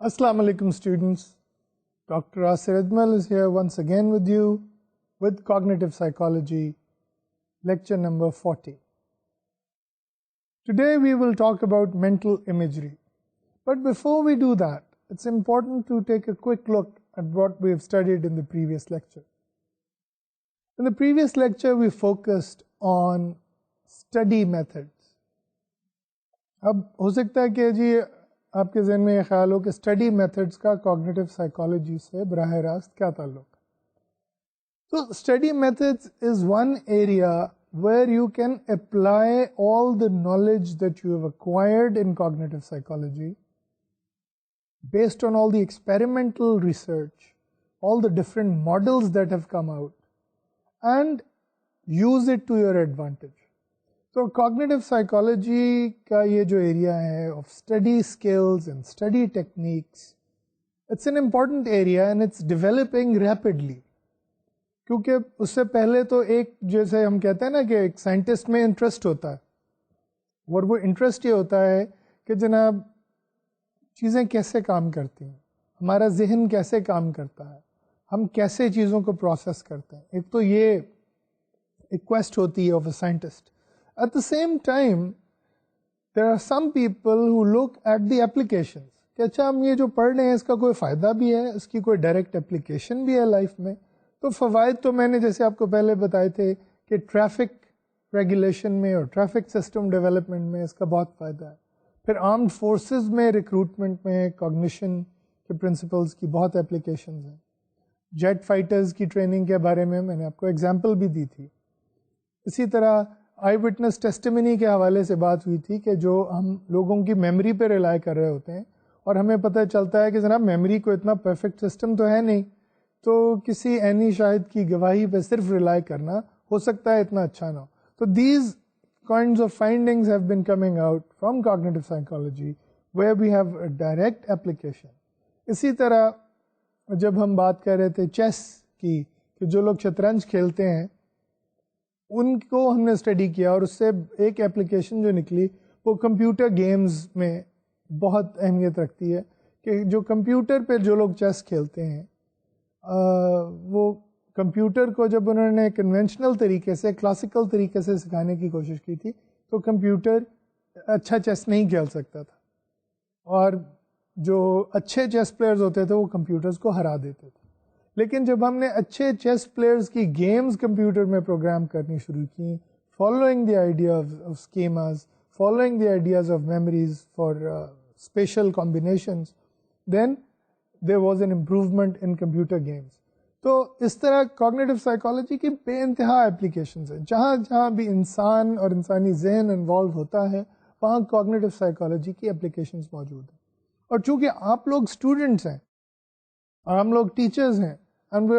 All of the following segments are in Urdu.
Assalamu alaikum students. Dr. Asir Ajmal is here once again with you with Cognitive Psychology, lecture number 40. Today we will talk about mental imagery. But before we do that, it's important to take a quick look at what we have studied in the previous lecture. In the previous lecture we focused on study methods. اب ہو سکتا ہے کہ جی آپ کے ذہن میں یہ خیال ہو کہ اسٹڈی میتھڈس کا کوگنیٹو سائیکالوجی سے براہ راست کیا تعلق ہے. تو study methods is one area where you can apply all the knowledge that you have acquired in cognitive psychology based on all the experimental research, all the different models that have come out, and use it to your advantage. تو کوگنیٹو سائیکالوجی کا یہ جو ایریا ہے of study skills and study techniques, it's an important area and it's developing rapidly. کیونکہ اس سے پہلے تو ایک جیسے ہم کہتے ہیں نا کہ ایک سائنٹسٹ میں انٹرسٹ ہوتا ہے, اور وہ انٹرسٹ یہ ہوتا ہے کہ جناب چیزیں کیسے کام کرتی ہیں, ہمارا ذہن کیسے کام کرتا ہے, ہم کیسے چیزوں کو پروسیس کرتے ہیں. ایک تو یہ ایک کویسٹ ہوتی ہے of a scientist. At the same time, there are some people who look at the applications کہ اچھا ہم یہ جو پڑھ رہے ہیں اس کا کوئی فائدہ بھی ہے, اس کی کوئی ڈائریکٹ اپلیکیشن بھی ہے لائف میں. تو فوائد تو میں نے جیسے آپ کو پہلے بتائے تھے کہ ٹریفک ریگولیشن میں اور ٹریفک سسٹم ڈیولپمنٹ میں اس کا بہت فائدہ ہے. پھر آرمڈ فورسز میں ریکروٹمنٹ میں کوگنیشن کے پرنسپلز کی بہت اپلیکیشنز ہیں. جیٹ فائٹرز کی ٹریننگ کے بارے میں نے آپ کو ایگزامپل بھی دی تھی. اسی طرح آئی وٹنس ٹیسٹیمنی کے حوالے سے بات ہوئی تھی کہ جو ہم لوگوں کی میموری پہ ریلائی کر رہے ہوتے ہیں اور ہمیں پتہ چلتا ہے کہ جناب میموری کو اتنا پرفیکٹ سسٹم تو ہے نہیں, تو کسی عینی شاہد کی گواہی پہ صرف ریلائی کرنا ہو سکتا ہے اتنا اچھا نہ ہو. تو these kinds of findings have been coming out from cognitive psychology where we have a direct application. اسی طرح جب ہم بات کر رہے تھے چیس کی کہ جو لوگ شطرنج کھیلتے ہیں ان کو ہم نے اسٹڈی کیا, اور اس سے ایک اپلیکیشن جو نکلی وہ کمپیوٹر گیمز میں بہت اہمیت رکھتی ہے کہ جو کمپیوٹر پہ جو لوگ چیس کھیلتے ہیں وہ کمپیوٹر کو جب انہوں نے کنونشنل طریقے سے کلاسیکل طریقے سے سکھانے کی کوشش کی تھی تو کمپیوٹر اچھا چیس نہیں کھیل سکتا تھا, اور جو اچھے چیس پلیئرز ہوتے تھے وہ کمپیوٹرز کو ہرا دیتے تھے. لیکن جب ہم نے اچھے چیس پلیئرز کی گیمز کمپیوٹر میں پروگرام کرنی شروع کی, following the idea of schemas, following the ideas of memories for special combinations, then there was an improvement in computer games. تو اس طرح کوگنیٹو سائیکالوجی کی بے انتہا اپلیکیشنز ہیں. جہاں جہاں بھی انسان اور انسانی ذہن انوالو ہوتا ہے وہاں کوگنیٹو سائیکالوجی کی اپلیکیشنز موجود ہیں. اور چونکہ آپ لوگ اسٹوڈنٹس ہیں اور ہم لوگ ٹیچرز ہیں, and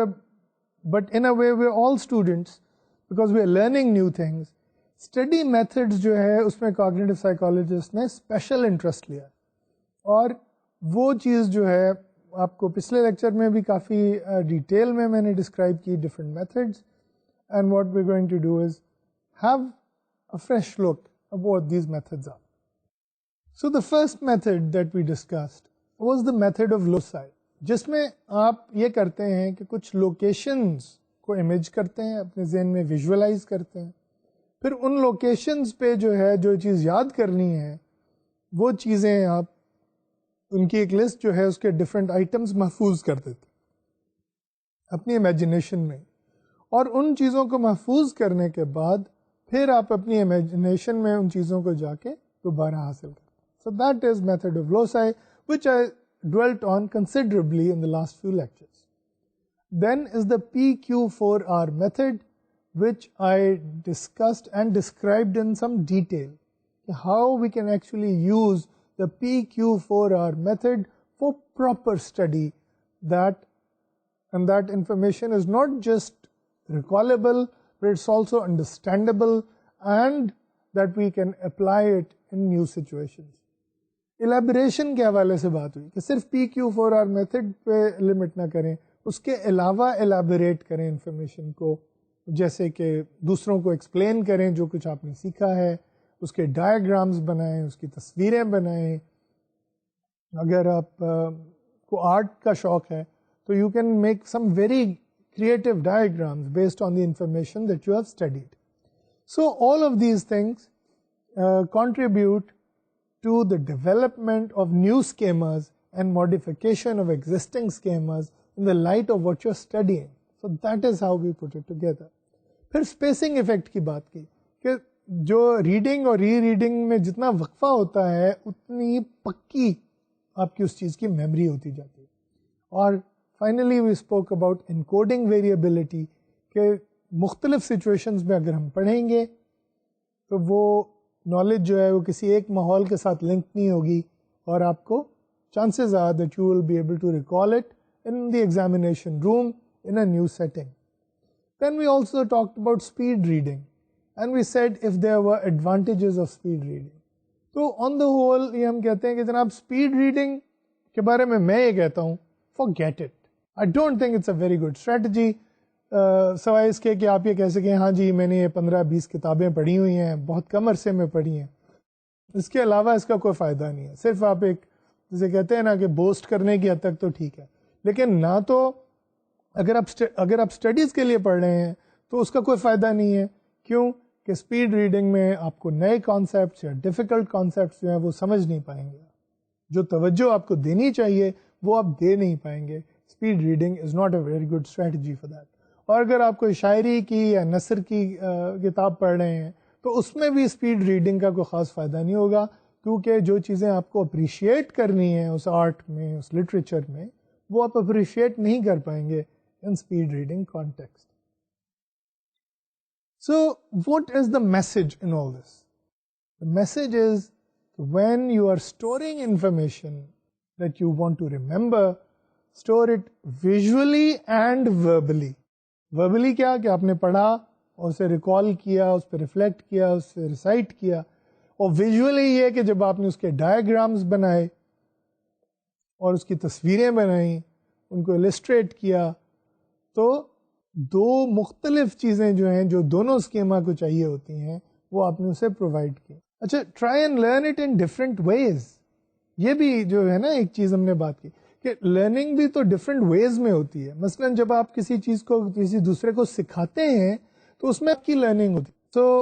but in a way we're all students because we're learning new things. Study methods جو ہے اس میں cognitive psychologist نے special interest لیا, اور وہ چیز جو ہے آپ کو پچھلے لیکچر میں بھی کافی ڈیٹیل میں نے ڈسکرائب کی different methods, and what we're going to do is have a fresh look at what these methods are. So the first method that we discussed was the method of loci, جس میں آپ یہ کرتے ہیں کہ کچھ لوکیشنز کو امیج کرتے ہیں, اپنے ذہن میں ویژولائز کرتے ہیں, پھر ان لوکیشنز پہ جو ہے جو چیز یاد کرنی ہے وہ چیزیں آپ ان کی ایک لسٹ جو ہے اس کے ڈفرینٹ آئٹمس محفوظ کر دیتے اپنی امیجنیشن میں, اور ان چیزوں کو محفوظ کرنے کے بعد پھر آپ اپنی امیجنیشن میں ان چیزوں کو جا کے دوبارہ حاصل کرتے. So that is method of loci, which I dwelt on considerably in the last few lectures. Then is the PQ4R method, which I discussed and described in some detail, how we can actually use the PQ4R method for proper study, and that information is not just recallable, but it's also understandable, and that we can apply it in new situations. Elaboration کے حوالے سے بات ہوئی کہ صرف PQ4R میتھڈ پہ لمٹ نہ کریں, اس کے علاوہ ایلیبوریٹ کریں انفارمیشن کو, جیسے کہ دوسروں کو ایکسپلین کریں جو کچھ آپ نے سیکھا ہے, اس کے ڈائیگرامز بنائیں, اس کی تصویریں بنائیں. اگر آپ کو آرٹ کا شوق ہے تو you can make some very creative diagrams based on the information that you have studied. So all of these things contribute to the development of new schemas and modification of existing schemas in the light of what you're studying. So that is how we put it together. پھر spacing effect کی بات کی کہ جو ریڈنگ اور ری ریڈنگ میں جتنا وقفہ ہوتا ہے اتنی پکی آپ کی اس چیز کی میموری ہوتی جاتی ہے. اور finally we spoke about encoding variability کہ مختلف سچویشنز میں اگر ہم پڑھیں گے تو وہ نالج جو ہے وہ کسی ایک ماحول کے ساتھ لنک نہیں ہوگی, اور آپ کو chances are that you will be able to recall it in the examination room in a new setting. Then we also talked about speed reading, and we said if there were advantages of speed reading. تو on the whole یہ ہم کہتے ہیں کہ جناب speed reading کے بارے میں یہ کہتا ہوں forget it. I don't think it's a very good strategy. سوائے اس کے کہ آپ یہ کہہ سکیں ہاں جی میں نے یہ 15-20 کتابیں پڑھی ہوئی ہیں, بہت کم عرصے میں پڑھی ہیں, اس کے علاوہ اس کا کوئی فائدہ نہیں ہے. صرف آپ ایک جسے کہتے ہیں نا کہ بوسٹ کرنے کی حد تک تو ٹھیک ہے, لیکن نہ تو اگر آپ اسٹڈیز کے لیے پڑھ رہے ہیں تو اس کا کوئی فائدہ نہیں ہے. کیوں کہ اسپیڈ ریڈنگ میں آپ کو نئے کانسیپٹس یا ڈیفیکلٹ کانسیپٹس جو ہیں وہ سمجھ نہیں پائیں گے, جو توجہ آپ کو دینی چاہیے وہ آپ دے نہیں پائیں گے. Speed reading is not a very good strategy for that. اور اگر آپ کوئی شاعری کی یا نثر کی کتاب پڑھ رہے ہیں تو اس میں بھی اسپیڈ ریڈنگ کا کوئی خاص فائدہ نہیں ہوگا, کیونکہ جو چیزیں آپ کو اپریشیٹ کرنی ہیں اس آرٹ میں, اس لٹریچر میں, وہ آپ اپریشیٹ نہیں کر پائیں گے in speed reading context. So what is the message in all this? The message is when you are storing information that you want to remember, store it visually and verbally. Verbally کیا کہ آپ نے پڑھا اور اسے ریکال کیا, اس پہ ریفلیکٹ کیا, اس سے ریسائٹ کیا, اور ویژولی یہ کہ جب آپ نے اس کے ڈائیگرامز بنائے اور اس کی تصویریں بنائیں, ان کو السٹریٹ کیا, تو دو مختلف چیزیں جو ہیں جو دونوں اسکیما کو چاہیے ہوتی ہیں وہ آپ نے اسے پرووائڈ کی. اچھا, try and learn it in different ways. یہ بھی جو ہے نا ایک چیز ہم نے بات کی کہ لرننگ بھی تو ڈفرینٹ ویز میں ہوتی ہے. مثلا جب آپ کسی چیز کو کسی دوسرے کو سکھاتے ہیں تو اس میں آپ کی لرننگ ہوتی ہے. So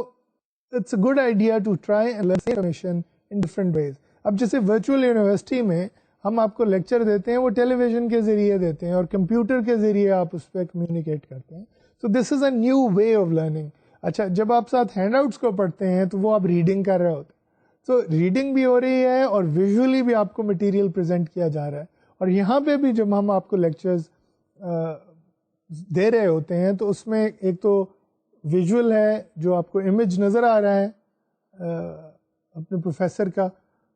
it's a good idea to try and learn information in different ways. اب جیسے ورچوئل یونیورسٹی میں ہم آپ کو لیکچر دیتے ہیں, وہ ٹیلی ویژن کے ذریعے دیتے ہیں اور کمپیوٹر کے ذریعے آپ اس پہ کمیونیکیٹ کرتے ہیں. So this is a new way of learning. اچھا, جب آپ ساتھ ہینڈ آؤٹس کو پڑھتے ہیں تو وہ آپ ریڈنگ کر رہے ہوتے ہیں, سو ریڈنگ بھی ہو رہی ہے اور ویژولی بھی آپ کو مٹیریل پریزنٹ کیا جا رہا ہے. اور یہاں پہ بھی جب ہم آپ کو لیکچرز دے رہے ہوتے ہیں تو اس میں ایک تو ویژول ہے جو آپ کو امیج نظر آ رہا ہے اپنے پروفیسر کا,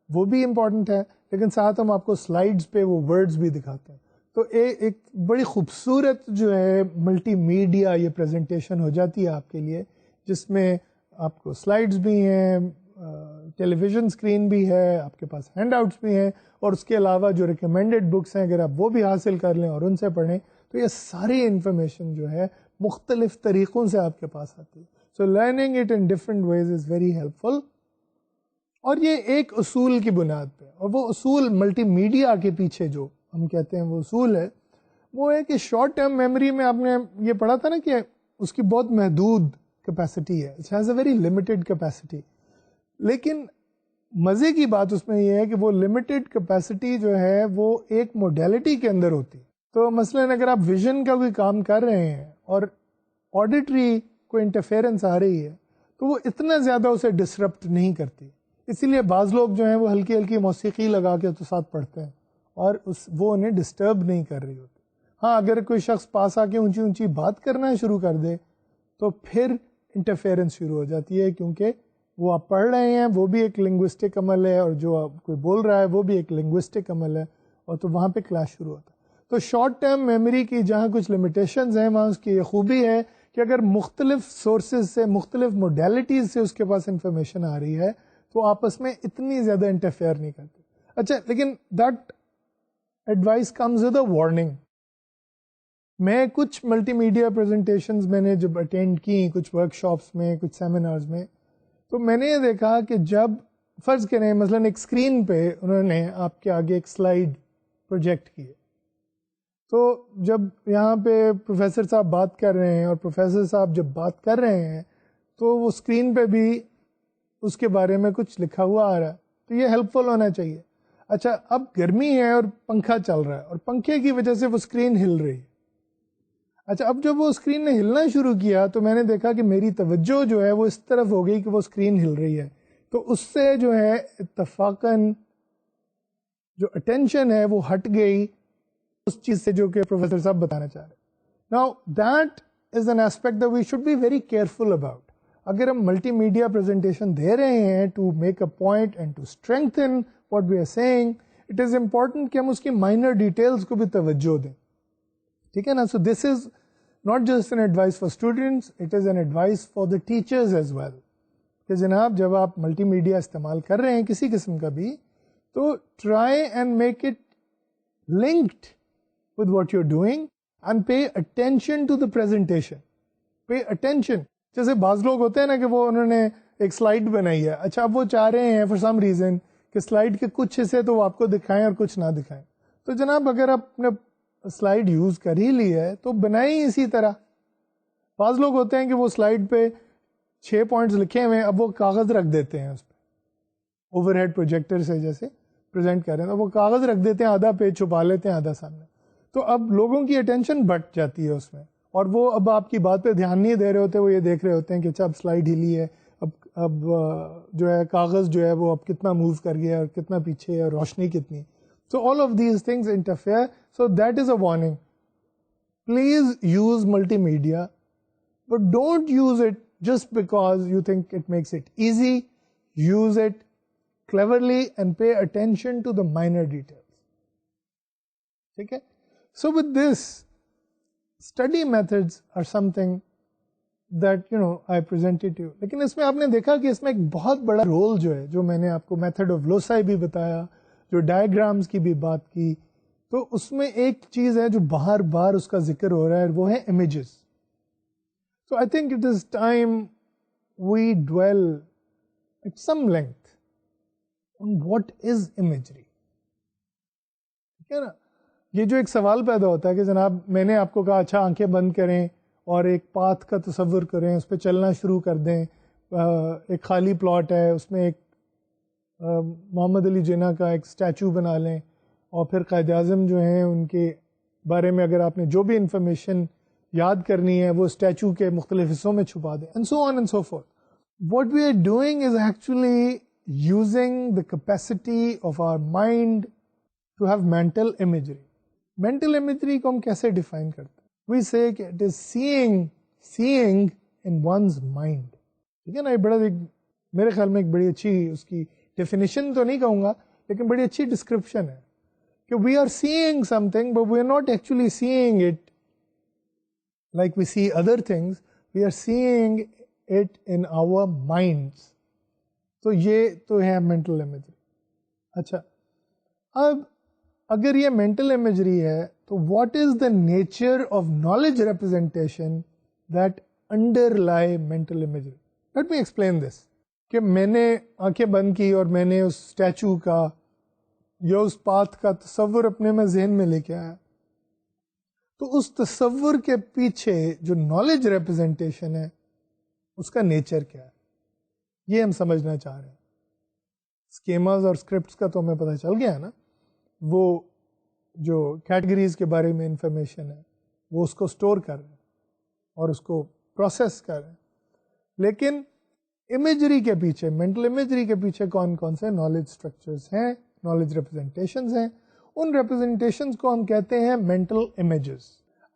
وہ بھی امپورٹنٹ ہے, لیکن ساتھ ہم آپ کو سلائیڈز پہ وہ ورڈز بھی دکھاتے ہیں. تو ایک بڑی خوبصورت جو ہے ملٹی میڈیا یہ پریزنٹیشن ہو جاتی ہے آپ کے لیے, جس میں آپ کو سلائیڈز بھی ہیں, ٹیلی ویژن اسکرین بھی ہے, آپ کے پاس ہینڈ آؤٹس بھی ہیں, اور اس کے علاوہ جو ریکمینڈیڈ بکس ہیں اگر آپ وہ بھی حاصل کر لیں اور ان سے پڑھیں تو یہ ساری انفارمیشن جو ہے مختلف طریقوں سے آپ کے پاس آتی ہے. So learning it in different ways is very helpful. اور یہ ایک اصول کی بنیاد پہ, اور وہ اصول ملٹی میڈیا کے پیچھے جو ہم کہتے ہیں وہ اصول ہے وہ ہے کہ شارٹ ٹرم میموری میں آپ نے یہ پڑھا تھا نا کہ اس کی بہت محدود کیپیسٹی ہے, it has a very limited capacity. لیکن مزے کی بات اس میں یہ ہے کہ وہ لمیٹڈ کیپیسٹی جو ہے وہ ایک موڈیلٹی کے اندر ہوتی. تو مثلاً اگر آپ ویژن کا کوئی کام کر رہے ہیں اور آڈیٹری کوئی انٹرفیئرنس آ رہی ہے تو وہ اتنا زیادہ اسے ڈسرپٹ نہیں کرتی. اسی لیے بعض لوگ جو ہیں وہ ہلکی ہلکی موسیقی لگا کے تو ساتھ پڑھتے ہیں اور وہ انہیں ڈسٹرب نہیں کر رہی ہوتی. ہاں, اگر کوئی شخص پاس آ کے اونچی اونچی بات کرنا شروع کر دے تو پھر انٹرفیئرنس شروع ہو جاتی ہے, کیونکہ وہ آپ پڑھ رہے ہیں وہ بھی ایک لنگوسٹک عمل ہے, اور جو آپ کوئی بول رہا ہے وہ بھی ایک لنگوسٹک عمل ہے, اور تو وہاں پہ کلاش شروع ہوتا ہے. تو شارٹ ٹرم میموری کی جہاں کچھ لمیٹیشنز ہیں, وہاں اس کی یہ خوبی ہے کہ اگر مختلف سورسز سے, مختلف موڈیلٹیز سے اس کے پاس انفارمیشن آ رہی ہے تو آپس میں اتنی زیادہ انٹرفیئر نہیں کرتی. اچھا, لیکن that advice comes with a warning. میں کچھ ملٹی میڈیا پریزنٹیشنز میں نے جب اٹینڈ کی, کچھ ورک شاپس میں, کچھ سیمینارز میں, تو میں نے یہ دیکھا کہ جب فرض کریں مثلاً ایک اسکرین پہ انہوں نے آپ کے آگے ایک سلائیڈ پروجیکٹ کی, تو جب یہاں پہ پروفیسر صاحب بات کر رہے ہیں, اور پروفیسر صاحب جب بات کر رہے ہیں تو وہ اسکرین پہ بھی اس کے بارے میں کچھ لکھا ہوا آ رہا ہے, تو یہ ہیلپ فل ہونا چاہیے. اچھا, اب گرمی ہے اور پنکھا چل رہا ہے, اور پنکھے کی وجہ سے وہ اسکرین ہل رہی ہے. اچھا, اب جب وہ اسکرین نے ہلنا شروع کیا تو میں نے دیکھا کہ میری توجہ جو ہے وہ اس طرف ہو گئی کہ وہ اسکرین ہل رہی ہے, تو اس سے جو ہے اتفاقاً جو اٹینشن ہے وہ ہٹ گئی اس چیز سے جو کہ پروفیسر صاحب بتانا چاہ رہے ہیں. Now that is an aspect that we should be very careful about. اگر ہم ملٹی میڈیا پریزنٹیشن دے رہے ہیں to make a point and to strengthen what we are seeing, it is important کہ ہم اس کی مائنر ڈیٹیلس کو بھی توجہ دیں. ٹھیک ہے نا. سو this is not just an advice for students, it is an advice for the teachers as well. کہ جناب جب آپ ملٹی میڈیا استعمال کر رہے ہیں کسی قسم کا بھی, تو try and make it linked with what you're doing and pay attention to the presentation. Pay attention. جیسے بعض لوگ ہوتے ہیں نا کہ وہ انہوں نے ایک سلائڈ بنائی ہے, اچھا اب وہ چاہ رہے ہیں for some reason کہ سلائڈ کے کچھ حصے تو وہ آپ کو دکھائیں اور کچھ نہ دکھائیں. تو جناب اگر آپ نے سلائڈ یوز کر ہی لی ہے تو بنائی اسی طرح. بعض لوگ ہوتے ہیں کہ وہ سلائڈ پہ 6 پوائنٹس لکھے ہوئے ہیں, اب وہ کاغذ رکھ دیتے ہیں اس پہ, اوور ہیڈ پروجیکٹر سے جیسے پریزنٹ کر رہے ہیں تو وہ کاغذ رکھ دیتے ہیں, آدھا پیج چھپا لیتے ہیں آدھا سامنے. تو اب لوگوں کی اٹینشن بٹ جاتی ہے اس میں, اور وہ اب آپ کی بات پہ دھیان نہیں دے رہے ہوتے, وہ یہ دیکھ رہے ہوتے ہیں کہ اچھا اب سلائڈ ہلی ہے, اب جو ہے کاغذ جو ہے وہ اب کتنا موو کر گیا اور کتنا پیچھے ہے, روشنی کتنی. So all of these things interfere. So that is a warning. Please use multimedia, but don't use it just because you think it makes it easy. Use it cleverly and pay attention to the minor details. Okay? So with this, study methods are something that I presented to you. لیکن اس میں آپ نے دیکھا کہ اس میں ایک بہت بڑا رول جو ہے, جو میں نے آپ کو میتھڈ آف لوسائی بھی بتایا, جو ڈائیگرامز کی بھی بات کی, تو اس میں ایک چیز ہے جو بار بار اس کا ذکر ہو رہا ہے, وہ ہے images. So I think it is time we dwell at some length on what is imagery. ٹھیک ہے نا. یہ جو ایک سوال پیدا ہوتا ہے کہ جناب میں نے آپ کو کہا اچھا آنکھیں بند کریں اور ایک پاتھ کا تصور کریں, اس پہ چلنا شروع کر دیں, ایک خالی پلاٹ ہے, اس میں ایک محمد علی جناح کا ایک اسٹیچو بنا لیں, اور پھر قائد اعظم جو ہیں ان کے بارے میں اگر آپ نے جو بھی انفارمیشن یاد کرنی ہے وہ اسٹیچو کے مختلف حصوں میں چھپا دیں, and so on and so forth. What we are doing is actually using the capacity of our mind to have mental imagery. Mental imagery کو ہم کیسے ڈیفائن کرتے ہیں؟ وی سے کہ it is seeing in one's mind. ٹھیک ہے نا. یہ بڑا میرے خیال میں ایک بڑی اچھی اس کی ڈیفینیشن تو نہیں کہوں گا, لیکن بڑی اچھی ڈسکرپشن ہے کہ we are seeing something but we are not actually seeing it like we see other things, we are seeing it in our minds. تو یہ تو ہے مینٹل امیجری. اچھا, اب اگر یہ مینٹل امیجری ہے تو what is the nature of knowledge representation that underlie mental imagery? Let me explain this. کہ میں نے آنکھیں بند کی اور میں نے اس اسٹیچو کا یا اس پاتھ کا تصور اپنے میں ذہن میں لے کے آیا, تو اس تصور کے پیچھے جو نالج ریپرزینٹیشن ہے اس کا نیچر کیا ہے, یہ ہم سمجھنا چاہ رہے ہیں. اسکیماز اور اسکرپٹس کا تو ہمیں پتہ چل گیا نا, وہ جو کیٹیگریز کے بارے میں انفارمیشن ہے وہ اس کو اسٹور کر رہے ہیں اور اس کو پروسیس کر رہے ہیں. لیکن امیجری کے پیچھے, مینٹل امیجری کے پیچھے کون کون سے نالج اسٹرکچرز ہیں, نالج ریپرزینٹیشنز ہیں. ان ریپرزینٹیشنز کو ہم کہتے ہیں mental images.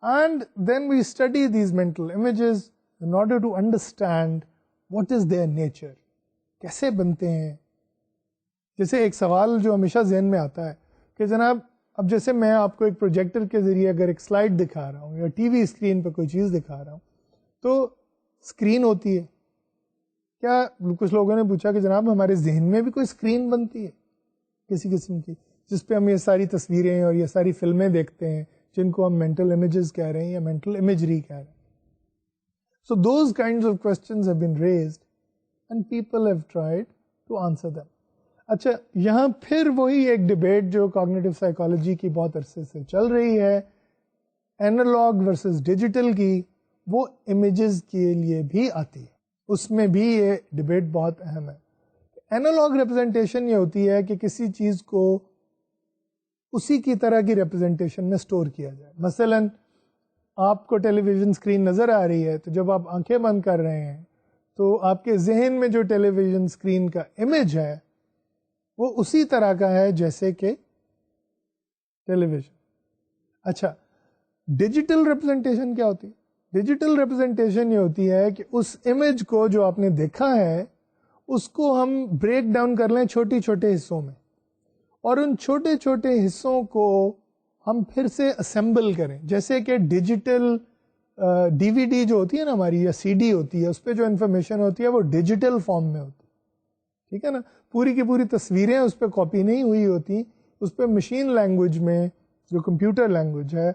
And then we study these mental images in order to understand what is their nature, کیسے بنتے ہیں. جیسے ایک سوال جو ہمیشہ ذہن میں آتا ہے کہ جناب اب جیسے میں آپ کو ایک پروجیکٹر کے ذریعے اگر ایک سلائڈ دکھا رہا ہوں یا ٹی وی اسکرین پہ کوئی چیز دکھا رہا ہوں تو اسکرین ہوتی ہے. کیا کچھ لوگوں نے پوچھا کہ جناب ہمارے ذہن میں بھی کوئی اسکرین بنتی ہے کسی قسم کی جس پہ ہم یہ ساری تصویریں اور یہ ساری فلمیں دیکھتے ہیں جن کو ہم مینٹل امیجز کہہ رہے ہیں یا مینٹل امیجری کہہ رہے ہیں. So those kinds of questions have been raised and people have tried to answer them. اچھا یہاں پھر وہی ایک ڈبیٹ جو کوگنیٹو سائیکالوجی کی بہت عرصے سے چل رہی ہے اینالاگ ورسز ڈیجیٹل کی, وہ امیجز کے لیے بھی آتی ہے. اس میں بھی یہ ڈبیٹ بہت اہم ہے. اینالاگ ریپرزنٹیشن یہ ہوتی ہے کہ کسی چیز کو اسی کی طرح کی ریپرزنٹیشن میں سٹور کیا جائے. مثلا آپ کو ٹیلی ویژن اسکرین نظر آ رہی ہے تو جب آپ آنکھیں بند کر رہے ہیں تو آپ کے ذہن میں جو ٹیلی ویژن اسکرین کا امیج ہے وہ اسی طرح کا ہے جیسے کہ ٹیلی ویژن. اچھا ڈیجیٹل ریپرزنٹیشن کیا ہوتی ہے؟ ڈیجیٹل ریپرزنٹیشن یہ ہوتی ہے کہ اس امیج کو جو آپ نے دیکھا ہے اس کو ہم بریک ڈاؤن کر لیں چھوٹی چھوٹے حصوں میں اور ان چھوٹے چھوٹے حصوں کو ہم پھر سے اسمبل کریں. جیسے کہ ڈیجیٹل ڈی وی ڈی جو ہوتی ہے نا ہماری یا سی ڈی ہوتی ہے اس پہ جو انفارمیشن ہوتی ہے وہ ڈیجیٹل فارم میں ہوتی ہے. ٹھیک ہے نا, پوری کی پوری تصویریں اس پہ کاپی نہیں ہوئی ہوتی, اس پہ مشین لینگویج میں جو کمپیوٹر لینگویج ہے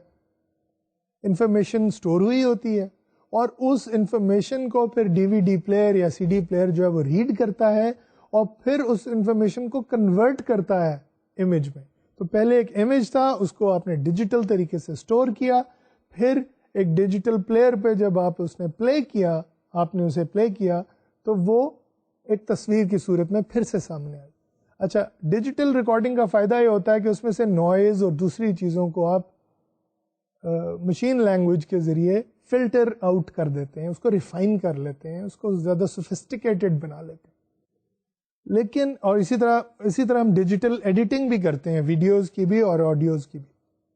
انفارمیشن سٹور ہوئی ہوتی ہے اور اس انفارمیشن کو پھر ڈی وی ڈی پلیئر یا سی ڈی پلیئر جو ہے وہ ریڈ کرتا ہے اور پھر اس انفارمیشن کو کنورٹ کرتا ہے امیج میں. تو پہلے ایک امیج تھا اس کو آپ نے ڈیجیٹل طریقے سے سٹور کیا, پھر ایک ڈیجیٹل پلیئر پہ جب آپ اس نے پلے کیا آپ نے اسے پلے کیا تو وہ ایک تصویر کی صورت میں پھر سے سامنے آئی. اچھا ڈیجیٹل ریکارڈنگ کا فائدہ یہ ہوتا ہے کہ اس میں سے نوائز اور دوسری چیزوں کو آپ مشین لینگویج کے ذریعے فلٹر آؤٹ کر دیتے ہیں, اس کو ریفائن کر لیتے ہیں, اس کو زیادہ سوفسٹیکیٹڈ بنا لیتے ہیں. لیکن اور اسی طرح ہم ڈیجیٹل ایڈیٹنگ بھی کرتے ہیں ویڈیوز کی بھی اور آڈیوز کی بھی.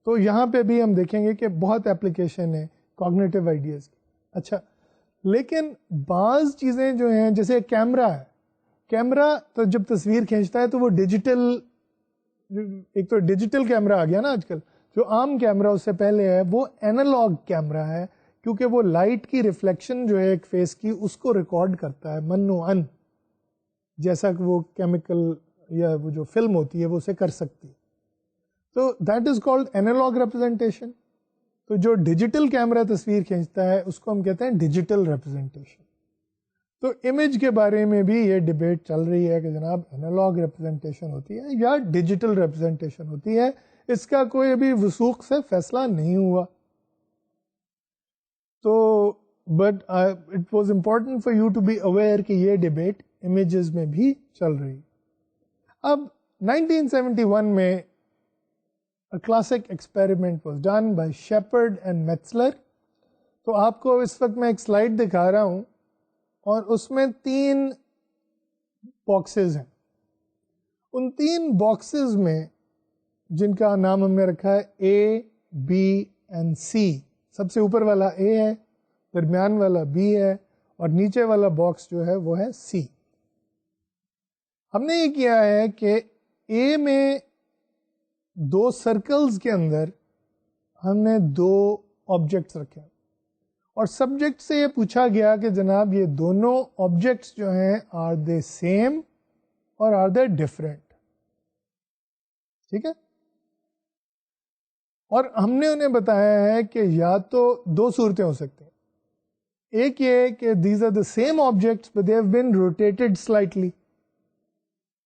تو یہاں پہ بھی ہم دیکھیں گے کہ بہت اپلیکیشن ہے کوگنیٹو آئیڈیاز کی. اچھا لیکن بعض چیزیں جو ہیں جیسے کیمرہ ہے, کیمرہ تو جب تصویر کھینچتا ہے تو وہ ڈیجیٹل, ایک تو ڈیجیٹل کیمرہ آ گیا نا آج کل, جو عام کیمرہ اس سے پہلے ہے وہ اینالاگ کیمرہ ہے کیونکہ وہ لائٹ کی ریفلیکشن جو ہے ایک فیس کی اس کو ریکارڈ کرتا ہے من و ان, جیسا کہ وہ کیمیکل یا وہ جو فلم ہوتی ہے وہ اسے کر سکتی ہے. تو that is called analog representation. تو جو ڈیجیٹل کیمرہ تصویر کھینچتا ہے اس کو ہم کہتے ہیں ڈیجیٹل ریپرزنٹیشن. تو امیج کے بارے میں بھی یہ ڈبیٹ چل رہی ہے کہ جناب اینالاگ ریپرزنٹیشن ہوتی ہے یا ڈیجیٹل ریپرزنٹیشن ہوتی ہے, اس کا کوئی ابھی وثوق سے فیصلہ نہیں ہوا. تو but it was important for you to be aware کہ یہ ڈبیٹ امیجز میں بھی چل رہی. اب 1971 میں a classic experiment was done by Shepard and Metzler. تو آپ کو اس وقت میں ایک سلائڈ دکھا رہا ہوں اور اس میں 3 باکسز ہیں. ان 3 باکسز میں جن کا نام ہم نے رکھا ہے A, B and C. سب سے اوپر والا A ہے, درمیان والا B ہے اور نیچے والا باکس جو ہے وہ ہے C. ہم نے یہ کیا ہے کہ A میں 2 سرکلز کے اندر ہم نے 2 آبجیکٹس رکھے اور سبجیکٹ سے یہ پوچھا گیا کہ جناب یہ دونوں آبجیکٹس جو ہیں آر دے سیم اور آر دے ڈفرینٹ. ٹھیک ہے, اور ہم نے انہیں بتایا ہے کہ یا تو 2 صورتیں ہو سکتی ہیں. ایک یہ کہ these are the same objects but they have been rotated slightly.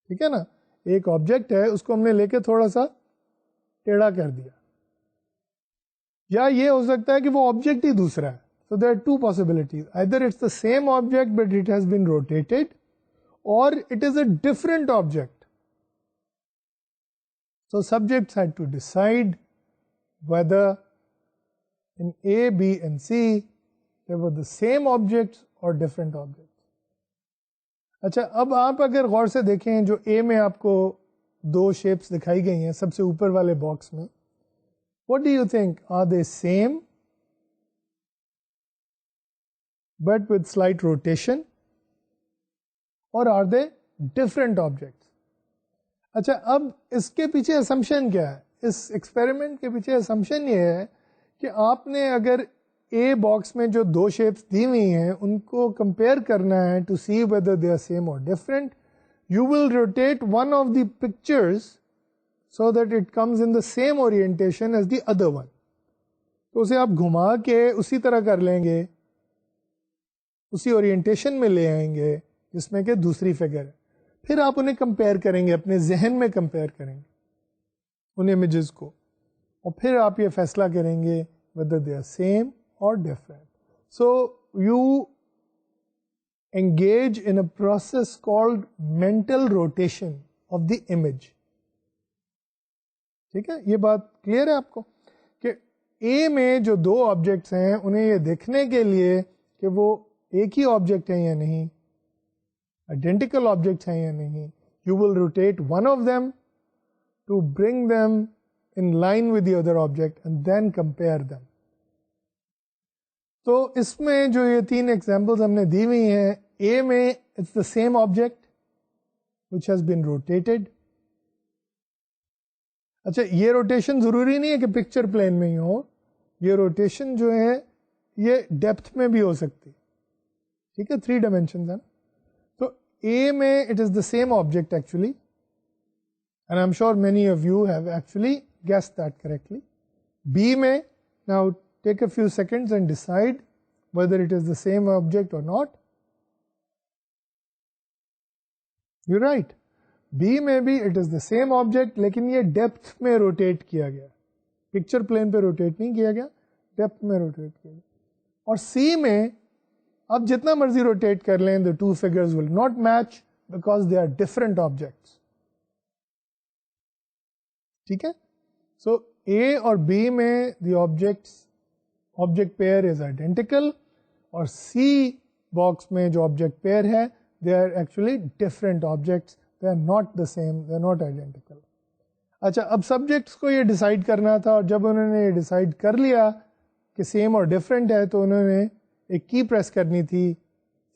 ٹھیک ہے نا, ایک آبجیکٹ ہے اس کو ہم نے لے کے تھوڑا سا ٹیڑھا کر دیا, یا یہ ہو سکتا ہے کہ وہ آبجیکٹ ہی دوسرا ہے. So there are 2 possibilities. Either it's the same object but it has been rotated, or it is a different object. So subjects had to decide whether in A, B and C they were the same objects or different objects. اچھا اب آپ اگر غور سے دیکھیں جو A میں آپ کو 2 شیپس دکھائی گئی ہیں سب سے اوپر والے باکس میں, what do you think? Are they same but with slight rotation, or are they different objects? اچھا اب اس کے پیچھے اسمپشن کیا ہے؟ اس ایکسپیریمنٹ کے پیچھے اسمپشن یہ ہے کہ آپ نے اگر اے باکس میں جو دو شیپس دی ہوئی ہیں ان کو کمپیئر کرنا ہے to see whether they are same اور different, you will rotate one of the pictures so that it comes in the same orientation as the other one. تو اسے آپ گھما کے اسی طرح کر لیں گے, اسی اورینٹیشن میں لے آئیں گے جس میں کہ دوسری فگر ہے. پھر آپ انہیں کمپیئر کریں گے, اپنے ذہن میں کمپیئر کریں گے ان امیجز کو, اور پھر آپ یہ فیصلہ کریں گے whether they are same or different. So you engage in a process called mental rotation of the image. ٹھیک ہے, یہ بات کلیئر ہے آپ کو کہ اے میں جو دو آبجیکٹس ہیں انہیں یہ دیکھنے کے لیے کہ وہ ایک ہی آبجیکٹ ہیں یا نہیں, آئیڈینٹیکل آبجیکٹس ہیں یا نہیں, you will rotate one of them to bring them in line with the other object and then compare them. تو اس میں جو یہ تین ایگزامپلز ہم نے دی ہوئی ہیں, اے میں it's the same object which has been rotated. اچھا یہ روٹیشن ضروری نہیں ہے کہ پکچر پلین میں ہی ہو, یہ روٹیشن جو ہے یہ ڈیپتھ میں بھی ہو سکتی, ٹھیک ہے, 3 ڈائمینشنز ہیں. تو اے میں it is the same object actually, and I am sure many of you have actually guessed that correctly. B میں now take a few seconds and decide whether it is the same object or not. You're right. B میں بھی it is the same object, لیکن یہ ڈیپتھ میں روٹیٹ کیا گیا, پکچر پلین پہ روٹیٹ نہیں کیا گیا, ڈیپتھ میں روٹیٹ کیا گیا. اور سی میں آپ جتنا مرضی روٹیٹ کر لیں the two figures will not match because they are different objects. ٹھیک ہے, سو اے اور بی میں the object pair is identical, اور سی باکس میں جو آبجیکٹ پیئر ہے they are actually different objects, they are not the same, they are not identical. اچھا اب سبجیکٹس کو یہ ڈیسائیڈ کرنا تھا, اور جب انہوں نے یہ ڈیسائیڈ کر لیا کہ سیم اور ڈفرینٹ ہے تو انہوں نے ایک کی پریس کرنی تھی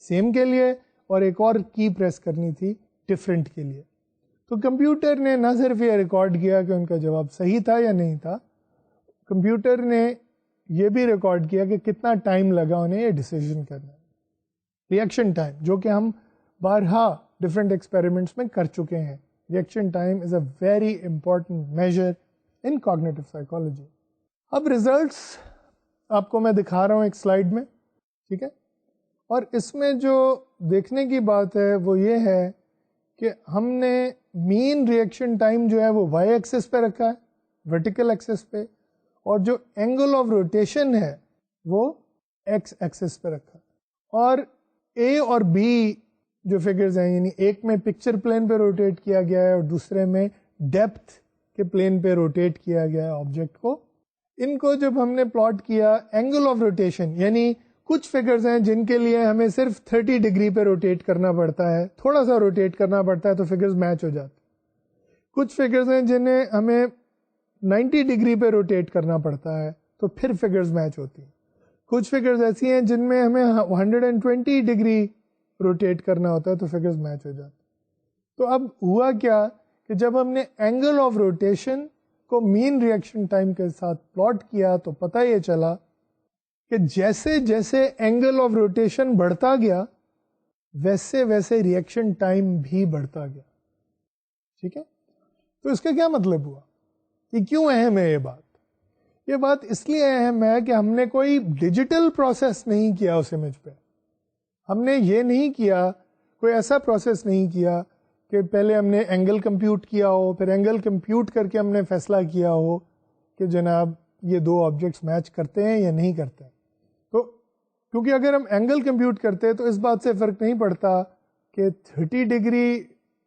سیم کے لیے اور ایک اور کی پریس کرنی تھی ڈفرینٹ کے لیے. تو کمپیوٹر نے نہ صرف یہ ریکارڈ کیا کہ ان کا جواب صحیح تھا یا نہیں تھا, کمپیوٹر نے یہ بھی ریکارڈ کیا کہ کتنا ٹائم لگا انہیں یہ ڈیسیژن کرنے, ریئیکشن ٹائم, جو کہ ہم بارہا ڈفرینٹ ایکسپیریمنٹس میں کر چکے ہیں. Reaction time is a very important measure in cognitive psychology. اب ریزلٹس آپ کو میں دکھا رہا ہوں ایک سلائڈ میں, ٹھیک ہے, اور اس میں جو دیکھنے کی بات ہے وہ یہ ہے کہ ہم نے مین ریئیکشن ٹائم جو ہے وہ وائی ایکسس پہ رکھا ہے, ورٹیکل ایکسس پہ, اور جو اینگل آف روٹیشن ہے وہ ایکس ایکسس پہ رکھا. اور اے اور بی جو فگرز ہیں, یعنی ایک میں پکچر پلین پہ روٹیٹ کیا گیا ہے اور دوسرے میں ڈیپتھ کے پلین پہ روٹیٹ کیا گیا ہے آبجیکٹ کو, ان کو جب ہم نے پلاٹ کیا اینگل آف روٹیشن, یعنی کچھ فگرز ہیں جن کے لیے ہمیں صرف 30 ڈگری پہ روٹیٹ کرنا پڑتا ہے, تھوڑا سا روٹیٹ کرنا پڑتا ہے تو فگرز میچ ہو جاتے. کچھ فگرز ہیں جنہیں ہمیں 90 ڈگری پہ روٹیٹ کرنا پڑتا ہے تو پھر فگرز میچ ہوتی ہیں. کچھ فگرز ایسی ہیں جن میں ہمیں 120 ڈگری روٹیٹ کرنا ہوتا ہے تو فگرز میچ ہو جاتے. تو اب ہوا کیا کہ جب ہم نے اینگل آف روٹیشن کو مین ریئیکشن ٹائم کے ساتھ پلاٹ کیا تو پتہ یہ چلا کہ جیسے جیسے اینگل آف روٹیشن بڑھتا گیا ویسے ویسے ریئیکشن ٹائم بھی بڑھتا گیا. ٹھیک ہے, تو اس کا کیا مطلب ہوا, کہ کیوں اہم ہے یہ بات؟ یہ بات اس لیے اہم ہے کہ ہم نے کوئی ڈیجیٹل پروسیس نہیں کیا اس امیج پہ. ہم نے یہ نہیں کیا, کوئی ایسا پروسیس نہیں کیا کہ پہلے ہم نے اینگل کمپیوٹ کیا ہو, پھر اینگل کمپیوٹ کر کے ہم نے فیصلہ کیا ہو کہ جناب یہ دو آبجیکٹس میچ کرتے ہیں یا نہیں کرتے. تو کیونکہ اگر ہم اینگل کمپیوٹ کرتے تو اس بات سے فرق نہیں پڑتا کہ 30 ڈگری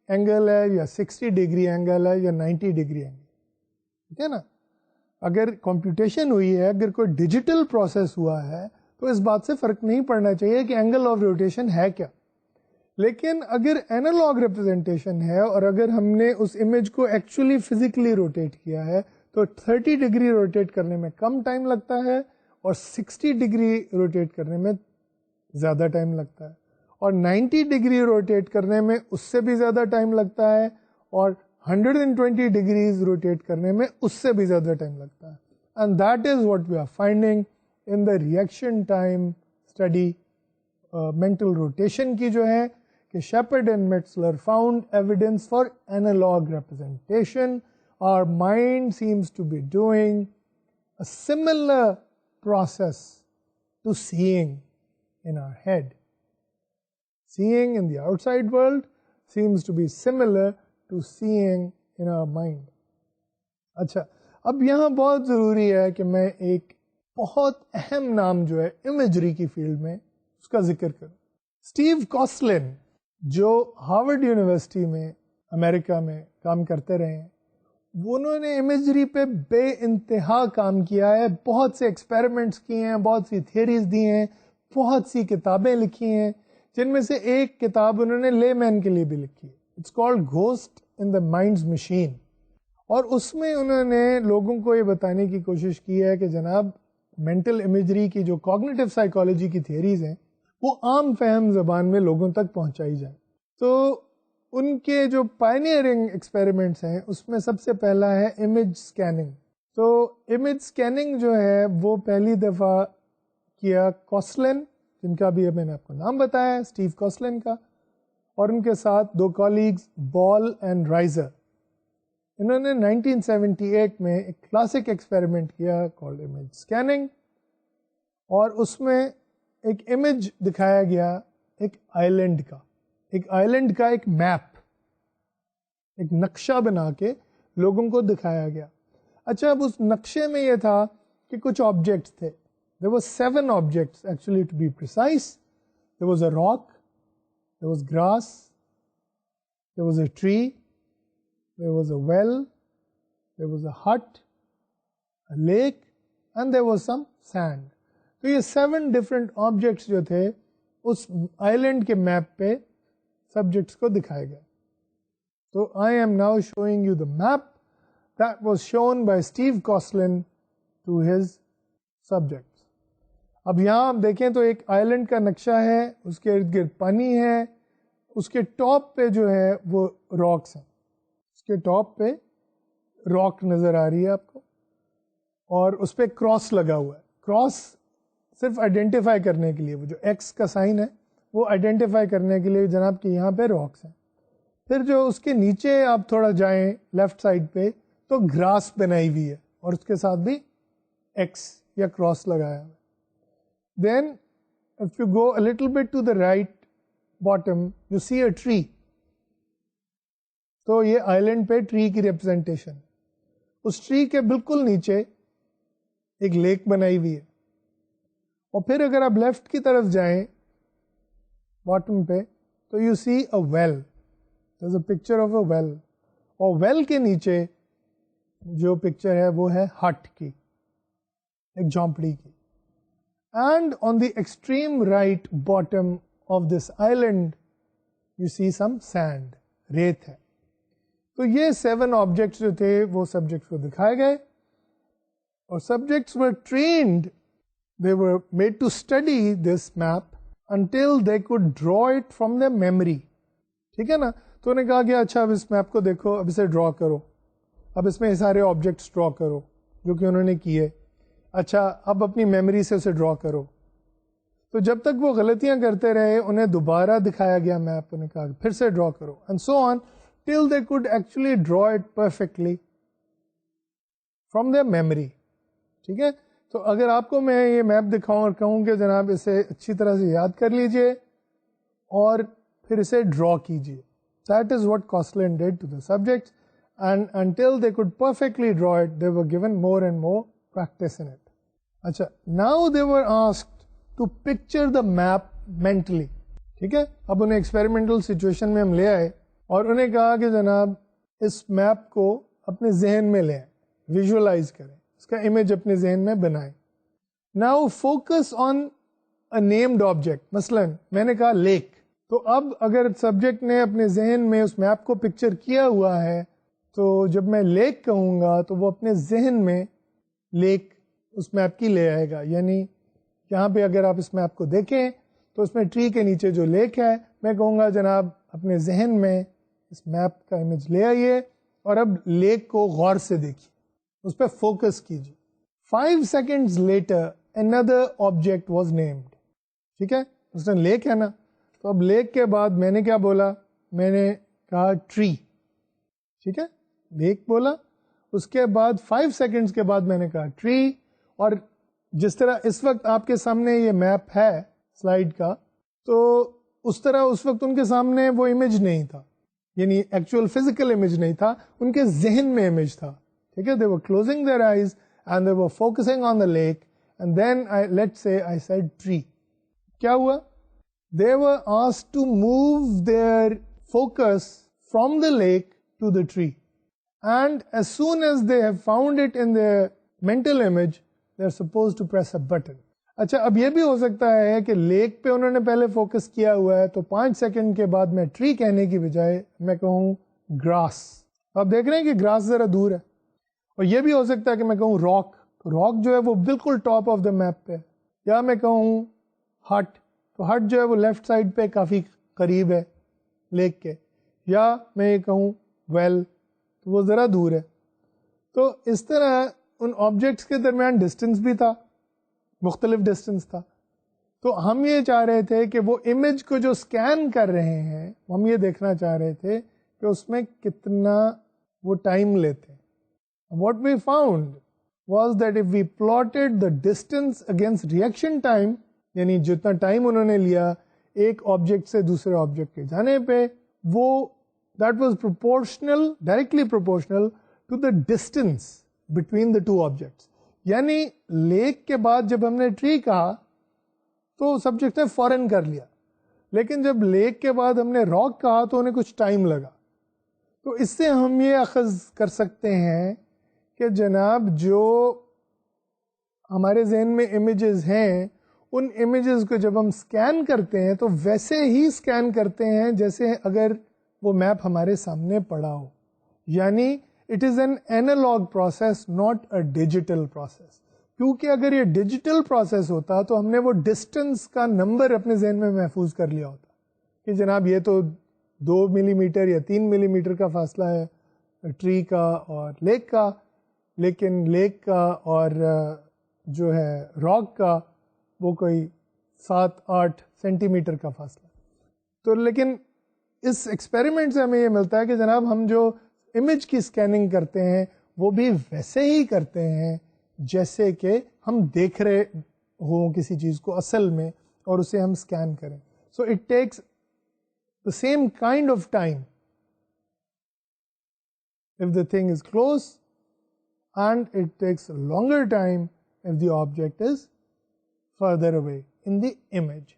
اینگل ہے یا 60 ڈگری اینگل ہے یا 90 ڈگری اینگل, ٹھیک ہے نا. اگر کمپیوٹیشن ہوئی ہے, اگر کوئی ڈیجیٹل پروسیس ہوا ہے تو اس بات سے فرق نہیں پڑنا چاہیے کہ اینگل آف روٹیشن ہے کیا. لیکن اگر اینالاگ ریپرزنٹیشن ہے اور اگر ہم نے اس امیج کو ایکچولی فزیکلی روٹیٹ کیا ہے تو 30 ڈگری روٹیٹ کرنے میں کم ٹائم لگتا ہے اور 60 ڈگری روٹیٹ کرنے میں زیادہ ٹائم لگتا ہے, اور 90 ڈگری روٹیٹ کرنے میں اس سے بھی زیادہ ٹائم لگتا ہے, اور 120 ڈگریز روٹیٹ کرنے میں اس سے بھی زیادہ ٹائم لگتا ہے. And that is what we are finding in the reaction time study mental rotation کی, جو ہے کہ Shepard and Metzler found evidence for analog representation. Our mind seems to be doing a similar process to seeing in our head. Seeing in the outside world seems to be similar to seeing in our mind. اچھا, اب یہاں بہت ضروری ہے کہ میں ایک بہت اہم نام جو ہے امیجری کی فیلڈ میں اس کا ذکر کروں. اسٹیو کوسلن جو ہارورڈ یونیورسٹی میں امریکہ میں کام کرتے رہے ہیں, انہوں نے امیجری پہ بے انتہا کام کیا ہے, بہت سے ایکسپیریمنٹس کیے ہیں, بہت سی تھیریز دی ہیں, بہت سی کتابیں لکھی ہیں, جن میں سے ایک کتاب انہوں نے لے مین کے لیے بھی لکھی ہے. It's called ghost in the mind's machine, اور اس میں انہوں نے لوگوں کو یہ بتانے کی کوشش کی ہے کہ جناب مینٹل امیجری کی جو کوگنیٹو سائیکالوجی کی تھیریز ہیں وہ عام فہم زبان میں لوگوں تک پہنچائی جائیں. تو ان کے جو پائنیئرنگ ایکسپیریمنٹس ہیں اس میں سب سے پہلا ہے امیج اسکیننگ. تو امیج اسکیننگ جو ہے وہ پہلی دفعہ کیا کوسلن, جن کا بھی میں نے آپ کو نام بتایا ہے, اسٹیو کوسلن کا, اور ان کے ساتھ دو کالیگز بال اینڈ رائزر. انہوں نے 1978 میں ایک کلاسک ایکسپیریمنٹ کیا کالڈ امیج اسکیننگ, اور اس میں ایک امیج دکھایا گیا ایک آئیلینڈ کا, ایک میپ, ایک نقشہ بنا کے لوگوں کو دکھایا گیا. اچھا, اب اس نقشے میں یہ تھا کہ کچھ آبجیکٹس تھے. There were 7 objects actually, to be precise. There was a rock, there was grass, there was a tree, there was a well, there was a hut, a lake, and there was some sand. تو یہ 7 different objects جو تھے اس آئیلینڈ کے میپ پہ سبجیکٹس کو دکھائے گئے. تو I am now showing you the map that was shown by Steve Koslin to his subjects. اب یہاں آپ دیکھیں تو ایک آئیلینڈ کا نقشہ ہے, اس کے ارد گرد پانی ہے, اس کے ٹاپ پہ جو ہے وہ راکس ہیں, اس کے ٹاپ پہ راک نظر آ رہی ہے آپ کو, اور اس پہ کراس لگا ہوا ہے. کراس صرف آئیڈینٹیفائی کرنے کے لیے, وہ جو ایکس کا سائن ہے وہ آئیڈینٹیفائی کرنے کے لیے جناب کہ یہاں پہ راکس ہیں. پھر جو اس کے نیچے آپ تھوڑا جائیں لیفٹ سائڈ پہ تو گراس بنائی ہوئی ہے, اور اس کے ساتھ بھی ایکس یا کراس لگایا ہوا ہے. Then if you go a little bit to the right bottom, you see a tree. تو یہ آئیلینڈ پہ ٹری کی ریپرزنٹیشن. اس ٹری کے بالکل نیچے ایک لیک بنائی ہوئی ہے, اور پھر اگر آپ لیفٹ کی طرف جائیں باٹم پہ تو you see a well. there is a picture of a well, اور ویل کے نیچے جو پکچر ہے وہ ہے ہٹ کی, ایک جھونپڑی کی. And on the extreme right bottom of this island, you see some sand, ریت ہے. تو یہ 7 objects جو تھے وہ subjects کو دکھائے گئے, اور subjects were trained, they were made to study this map until they could draw it from their memory. ٹھیک ہے نا, تو انہیں کہا کہ اچھا اب اس میپ کو دیکھو, اب اسے ڈرا کرو, اب اس میں یہ سارے آبجیکٹس ڈرا کرو جو کہ انہوں نے کیے. اچھا اب اپنی میموری سے اسے ڈرا کرو. تو جب تک وہ غلطیاں کرتے رہے انہیں دوبارہ دکھایا گیا میپ, انہیں کہا پھر سے ڈرا کرو, and so on till they could actually draw it perfectly from their memory. ٹھیک ہے, تو اگر آپ کو میں یہ میپ دکھاؤں اور کہوں کہ جناب اسے اچھی طرح سے یاد کر لیجئے اور پھر اسے ڈرا کیجئے, that is what Kosslyn did to the subjects, and until they could perfectly draw it they were given more and more practice in it. اچھا, now they were asked to picture the map mentally. ٹھیک ہے, اب انہیں ایکسپیریمنٹل سچویشن میں ہم لے آئے اور انہیں کہا کہ جناب اس میپ کو اپنے ذہن میں لیں, ویژولائز کریں, اس کا امیج اپنے ذہن میں بنائیں. now focus on a named object. مثلا میں نے کہا لیک, تو اب اگر سبجیکٹ نے اپنے ذہن میں اس میپ کو پکچر کیا ہوا ہے تو جب میں لیک کہوں گا تو وہ اپنے ذہن میں لیک اس میپ کی لے آئے گا. یعنی یہاں پہ اگر آپ اس میپ کو دیکھیں تو اس میں ٹری کے نیچے جو لیک ہے میں کہوں گا جناب اپنے ذہن میں اس میپ کا امیج لے آئیے اور اب لیک کو غور سے دیکھیے, اس پہ فوکس کیجیے. 5 seconds later another object was named. ٹھیک ہے, اس نے لیک ہے نا, تو اب لیک کے بعد میں نے کیا بولا, میں نے کہا ٹری. ٹھیک ہے, لیک بولا, اس کے بعد 5 seconds کے بعد میں نے کہا ٹری. اور جس طرح اس وقت آپ کے سامنے یہ میپ ہے سلائیڈ کا, تو اس طرح اس وقت ان کے سامنے وہ امیج نہیں تھا, یعنی ایکچوئل فزیکل امیج نہیں تھا, ان کے ذہن میں امیج تھا. ٹھیک ہے, they were closing their eyes and they were focusing on the lake and then let's say I said tree. کیا ہوا, they were asked to move their focus from the lake to the tree, and as soon as they have found it in their mental image they are supposed to press a button. اچھا, اب یہ بھی ہو سکتا ہے کہ لیک پہ انہوں نے پہلے فوکس کیا ہوا ہے, تو 5 سیکنڈ کے بعد میں ٹری کہنے کی بجائے میں کہوں گراس. آپ دیکھ رہے ہیں کہ گراس ذرا دور ہے. اور یہ بھی ہو سکتا ہے کہ میں کہوں راک, راک جو ہے وہ بالکل ٹاپ آف دا میپ پہ, یا میں کہوں ہٹ, تو ہٹ جو ہے وہ لیفٹ سائڈ پہ کافی قریب ہے لیک کے, یا میں یہ کہوں ویل, تو وہ ذرا دور ہے. تو اس طرح ان آبجیکٹس کے درمیان ڈسٹینس بھی تھا, مختلف ڈسٹینس تھا. تو ہم یہ چاہ رہے تھے کہ وہ امیج کو جو اسکین کر رہے ہیں, ہم یہ دیکھنا چاہ رہے تھے کہ اس میں کتنا وہ ٹائم لیتے. What we found was that if we plotted the distance against reaction time, یعنی جتنا ٹائم انہوں نے لیا ایک آبجیکٹ سے دوسرے آبجیکٹ کے جانے پہ, وہ that was proportional, directly proportional to the distance between the two objects. یعنی لیک کے بعد جب ہم نے ٹری کہا تو سبجیکٹ نے فوراً کر لیا, لیکن جب لیک کے بعد ہم نے راک کہا تو انہیں کچھ ٹائم لگا. تو اس سے ہم یہ اخذ کر سکتے ہیں کہ جناب جو ہمارے ذہن میں امیجز ہیں, ان امیجز کو جب ہم اسکین کرتے ہیں تو ویسے ہی اسکین کرتے ہیں جیسے اگر وہ میپ ہمارے سامنے پڑا ہو. یعنی it is an analog process, not a digital process. کیونکہ اگر یہ ڈیجیٹل پروسیس ہوتا تو ہم نے وہ ڈسٹینس کا نمبر اپنے ذہن میں محفوظ کر لیا ہوتا کہ جناب یہ تو 2 ملی میٹر یا 3 ملی میٹر کا فاصلہ ہے ٹری کا اور لیک کا, لیکن لیک کا اور جو ہے راک کا وہ کوئی 7-8 سینٹی میٹر کا فاصلہ. تو لیکن اس ایکسپیریمنٹ سے ہمیں یہ ملتا ہے کہ جناب ہم جو امیج کی اسکیننگ کرتے ہیں وہ بھی ویسے ہی کرتے ہیں جیسے کہ ہم دیکھ رہے ہوں کسی چیز کو اصل میں اور اسے ہم اسکین کریں. So it takes the same kind of time if the thing is close, and it takes a longer time if the object is further away in the image.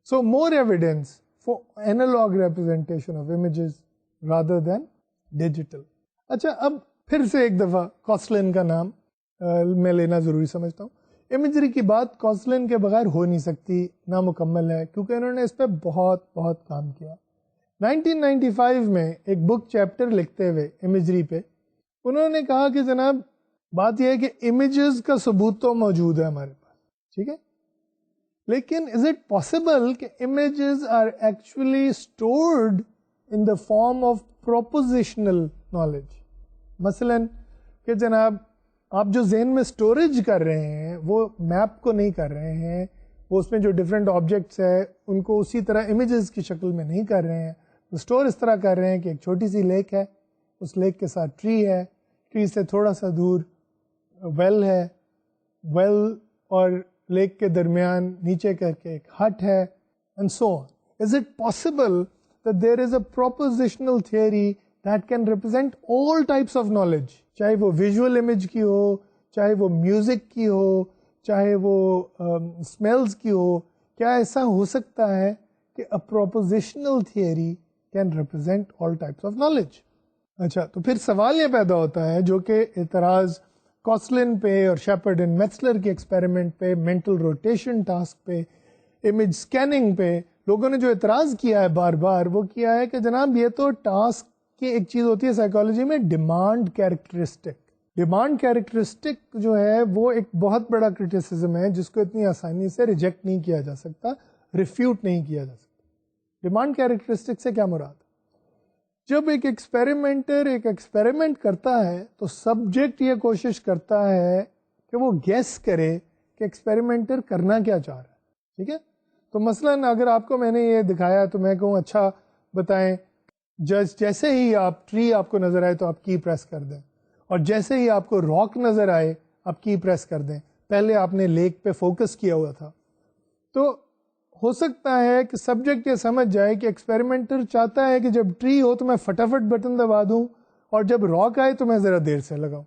So more evidence for analog representation of images rather than digital. اچھا, اب پھر سے ایک دفعہ کوسلن کا نام میں لینا ضروری سمجھتا ہوں. امیجری کی بات کوسلن کے بغیر ہو نہیں سکتی, نامکمل ہے, کیونکہ انہوں نے اس پہ بہت بہت کام کیا. 1995 میں ایک بک چیپٹر لکھتے ہوئے امیجری پہ انہوں نے کہا کہ جناب بات یہ ہے کہ امیجز کا ثبوت تو موجود ہے ہمارے پاس, ٹھیک ہے, لیکن از اٹ پاسبل کہ images are actually stored in the form of propositional knowledge. مثلاً کہ جناب آپ جو ذہن میں اسٹوریج کر رہے ہیں وہ میپ کو نہیں کر رہے ہیں, وہ اس میں جو ڈفرینٹ آبجیکٹس ہیں ان کو اسی طرح امیجز کی شکل میں نہیں کر رہے ہیں, وہ اسٹور اس طرح کر رہے ہیں کہ ایک چھوٹی سی لیک ہے, اس لیک کے ساتھ ٹری ہے, ٹری سے تھوڑا سا دور ویل ہے, ویل اور لیک کے درمیان نیچے کر کے ایک ہٹ ہے, and so on. Is it possible that there is a propositional theory that can represent all types of knowledge, چاہے وہ ویژول امیج کی ہو, چاہے وہ میوزک کی ہو, چاہے وہ اسمیلز کی ہو. کیا ایسا ہو سکتا ہے کہ a propositional theory can represent all types of knowledge؟ اچھا, تو پھر سوال یہ پیدا ہوتا ہے جو کہ اعتراض کوسلن پہ اور شیپرڈ اینڈ میٹسلر کے ایکسپیریمنٹ پہ, مینٹل روٹیشن ٹاسک پہ, امیج اسکیننگ پہ لوگوں نے جو اعتراض کیا ہے بار بار, وہ کیا ہے کہ جناب یہ تو ٹاسک کی ایک چیز ہوتی ہے سائیکالوجی میں ڈیمانڈ کیریکٹرسٹک. ڈیمانڈ کیریکٹرسٹک جو ہے وہ ایک بہت بڑا کرٹیسزم ہے جس کو اتنی آسانی سے ریجیکٹ نہیں کیا جا سکتا. ریفیوٹ نہیں کیا جا سکتا. ڈیمانڈ کیریکٹرسٹک سے کیا مراد ہے؟ جب ایک ایکسپیریمنٹر ایک ایکسپیریمنٹ کرتا ہے تو سبجیکٹ یہ کوشش کرتا ہے کہ وہ گیس کرے کہ ایکسپیریمنٹر کرنا کیا چاہ رہا ہے. ٹھیک ہے. تو مثلاً اگر آپ کو میں نے یہ دکھایا تو میں کہوں اچھا بتائیں جیسے ہی آپ ٹری آپ کو نظر آئے تو آپ کی پریس کر دیں, اور جیسے ہی آپ کو راک نظر آئے آپ کی پریس کر دیں. پہلے آپ نے لیک پہ فوکس کیا ہوا تھا. تو ہو سکتا ہے کہ سبجیکٹ یہ سمجھ جائے کہ ایکسپیریمنٹر چاہتا ہے کہ جب ٹری ہو تو میں فٹافٹ بٹن دبا دوں, اور جب راک آئے تو میں ذرا دیر سے لگاؤں.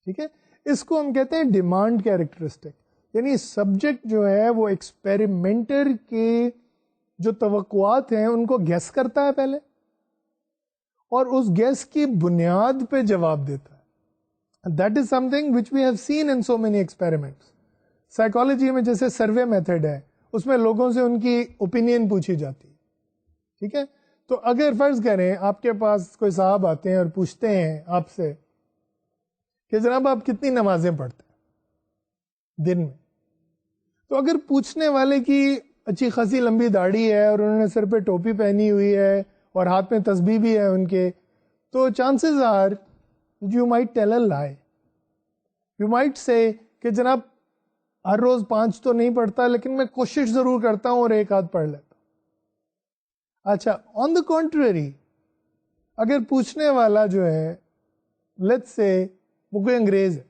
ٹھیک ہے. اس کو ہم کہتے ہیں ڈیمانڈ کیریکٹرسٹک. یعنی سبجیکٹ جو ہے وہ ایکسپیریمنٹر کے جو توقعات ہیں ان کو گیس کرتا ہے پہلے, اور اس گیس کی بنیاد پہ جواب دیتا ہے. That is something which we have seen in so many experiments. Psychology میں جیسے سروے میتھڈ ہے, اس میں لوگوں سے ان کی اوپینین پوچھی جاتی ہے. ٹھیک ہے. تو اگر فرض کریں آپ کے پاس کوئی صاحب آتے ہیں اور پوچھتے ہیں آپ سے کہ جناب آپ کتنی نمازیں پڑھتے ہیں دن میں, تو اگر پوچھنے والے کی اچھی خاصی لمبی داڑھی ہے اور انہوں نے سر پہ ٹوپی پہنی ہوئی ہے اور ہاتھ میں تسبیح بھی ہے ان کے, تو chances are you might tell a lie. You might say کہ جناب ہر روز 5 تو نہیں پڑھتا لیکن میں کوشش ضرور کرتا ہوں اور ایک آدھ پڑھ لیتا ہوں. اچھا, آن دا کنٹریری اگر پوچھنے والا جو ہے لیٹس سے وہ کوئی انگریز ہے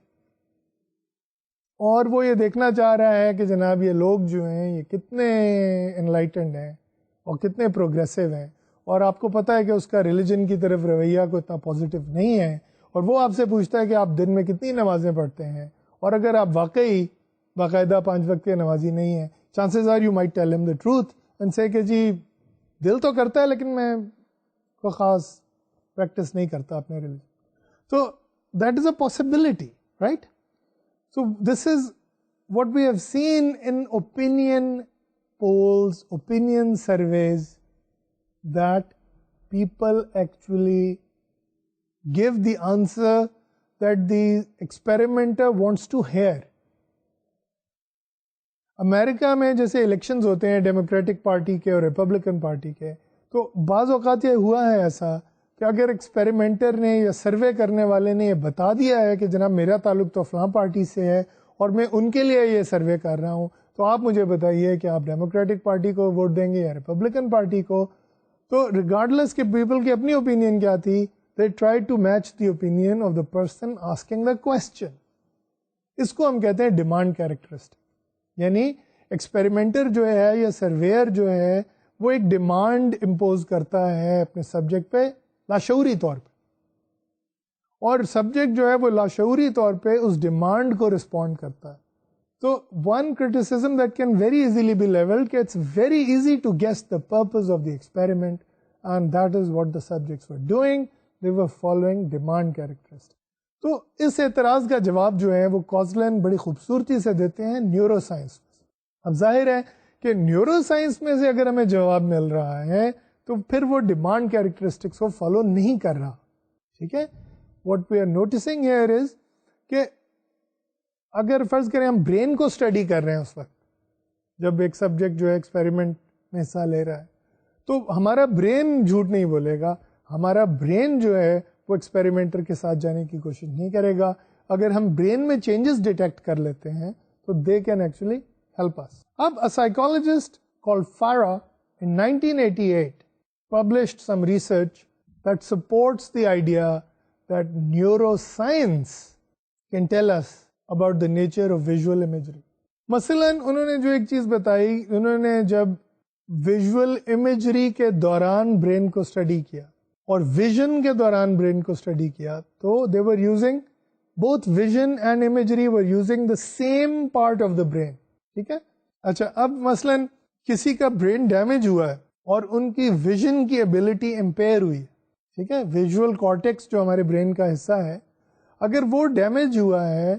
اور وہ یہ دیکھنا چاہ رہا ہے کہ جناب یہ لوگ جو ہیں یہ کتنے انلائٹنڈ ہیں اور کتنے پروگریسو ہیں, اور آپ کو پتہ ہے کہ اس کا ریلیجن کی طرف رویہ کو اتنا پازیٹیو نہیں ہے, اور وہ آپ سے پوچھتا ہے کہ آپ دن میں کتنی نمازیں پڑھتے ہیں, اور اگر آپ واقعی باقاعدہ 5 وقت کے نمازی نہیں ہیں, chances are you might tell ہم دا ٹروتھ اینڈ سے کہ جی دل تو کرتا ہے لیکن میں کوئی خاص پریکٹس نہیں کرتا اپنے ریلیجن. تو that is a possibility, right. So this is what we have seen in opinion polls, opinion surveys, that people actually give the answer that the experimenter wants to hear. امریکہ میں جیسے الیکشنز ہوتے ہیں ڈیموکریٹک پارٹی کے اور ریپبلکن پارٹی کے, تو بعض اوقات یہ ہوا ہے ایسا کہ اگر ایکسپیریمنٹر نے یا سروے کرنے والے نے یہ بتا دیا ہے کہ جناب میرا تعلق تو فلاں پارٹی سے ہے اور میں ان کے لیے یہ سروے کر رہا ہوں, تو آپ مجھے بتائیے کہ آپ ڈیموکریٹک پارٹی کو ووٹ دیں گے یا ریپبلکن پارٹی کو. تو ریگارڈلیس کہ پیپل کی اپنی اوپینین کیا تھی, they try to match the opinion of the person asking the question. اس کو ہم کہتے ہیں ڈیمانڈ کیریکٹرسٹک. یعنی ایکسپیریمنٹر جو ہے یا سرویئر جو ہے وہ ایک ڈیمانڈ امپوز کرتا ہے اپنے سبجیکٹ پہ لاشعوری طور پہ, اور سبجیکٹ جو ہے وہ لاشعوری طور پہ اس ڈیمانڈ کو رسپونڈ کرتا ہے. تو one criticism that can very easily be levelled کہ it's very easy to guess the purpose of the experiment, and that is what the subjects were doing, they were following demand characteristic. تو اس اعتراض کا جواب جو ہے وہ کوزلین بڑی خوبصورتی سے دیتے ہیں نیورو سائنس میں. اب ظاہر ہے کہ نیورو سائنس میں سے اگر ہمیں جواب مل رہا ہے تو پھر وہ ڈیمانڈ کیریکٹرسٹکس کو فالو نہیں کر رہا. ٹھیک ہے. What we are noticing here is کہ اگر فرض کریں ہم برین کو اسٹڈی کر رہے ہیں اس وقت جب ایک سبجیکٹ جو ہے ایکسپیریمنٹ میں حصہ لے رہا ہے, تو ہمارا برین جھوٹ نہیں بولے گا. ہمارا برین جو ہے وہ ایکسپیریمنٹر کے ساتھ جانے کی کوشش نہیں کرے گا. اگر ہم برین میں چینجز ڈیٹیکٹ کر لیتے ہیں تو they can actually help us. اب a psychologist called Farah in 1988 published some research that supports the idea that neuroscience can tell us about the nature of visual imagery. مثلاً انہوں نے جو ایک چیز بتائی, انہوں نے جب ویژول امیجری کے دوران برین کو اسٹڈی کیا اور ویژن کے دوران برین کو اسٹڈی کیا, تو they were using both vision and imagery were using the same part of the brain. ٹھیک ہے. اچھا, اب مثلاً کسی کا برین ڈیمیج ہوا ہے اور ان کی ویژن کی ایبلٹی امپیئر ہوئی. ٹھیک ہے. ویژول کارٹیکس جو ہمارے برین کا حصہ ہے, اگر وہ ڈیمیج ہوا ہے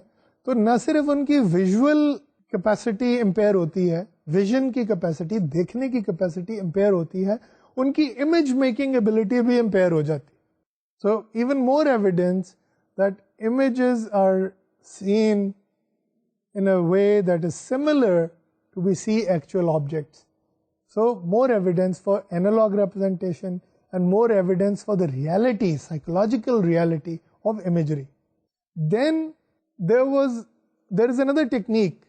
تو نہ صرف ان کی ویژول کیپیسٹی امپیئر ہوتی ہے, ویژن کی کیپیسٹی, دیکھنے کی کیپیسٹی امپیئر ہوتی ہے, ان کی امیج میکنگ ایبلٹی بھی امپیئر ہو جاتی. So even more evidence that images are seen in a way that is similar to we see actual objects. So more evidence for analog representation and more evidence for the reality, psychological reality of imagery. Then there is another technique.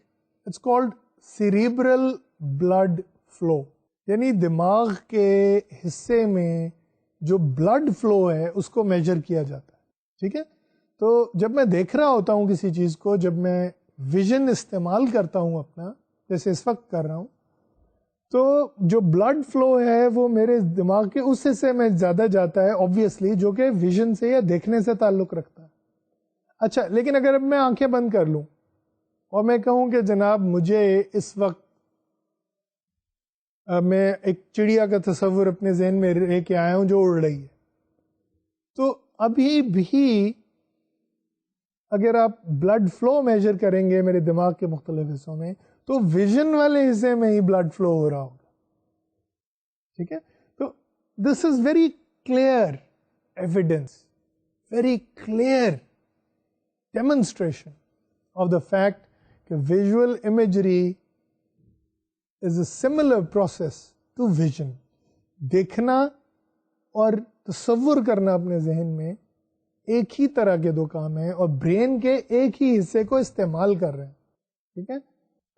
It's called cerebral blood flow. یعنی دماغ کے حصے میں جو بلڈ فلو ہے اس کو میجر کیا جاتا ہے. ٹھیک ہے. تو جب میں دیکھ رہا ہوتا ہوں کسی چیز کو, جب میں ویژن استعمال کرتا ہوں اپنا, جیسے اس وقت کر رہا ہوں, تو جو بلڈ فلو ہے وہ میرے دماغ کے اس حصے میں زیادہ جاتا ہے آبویسلی, جو کہ ویژن سے یا دیکھنے سے تعلق رکھتا ہے. اچھا, لیکن اگر اب میں آنکھیں بند کر لوں اور میں کہوں کہ جناب مجھے اس وقت میں ایک چڑیا کا تصور اپنے ذہن میں لے کے آیا ہوں جو اڑ رہی ہے, تو ابھی بھی اگر آپ بلڈ فلو میجر کریں گے میرے دماغ کے مختلف حصوں میں, تو ویژن والے حصے میں ہی بلڈ فلو ہو رہا ہوگا. ٹھیک ہے. تو this is very clear evidence, very clear demonstration of the fact کہ visual imagery is a similar process to vision. دیکھنا اور تصور کرنا اپنے ذہن میں ایک ہی طرح کے دو کام ہیں, اور برین کے ایک ہی حصے کو استعمال کر رہے ہیں. ٹھیک ہے.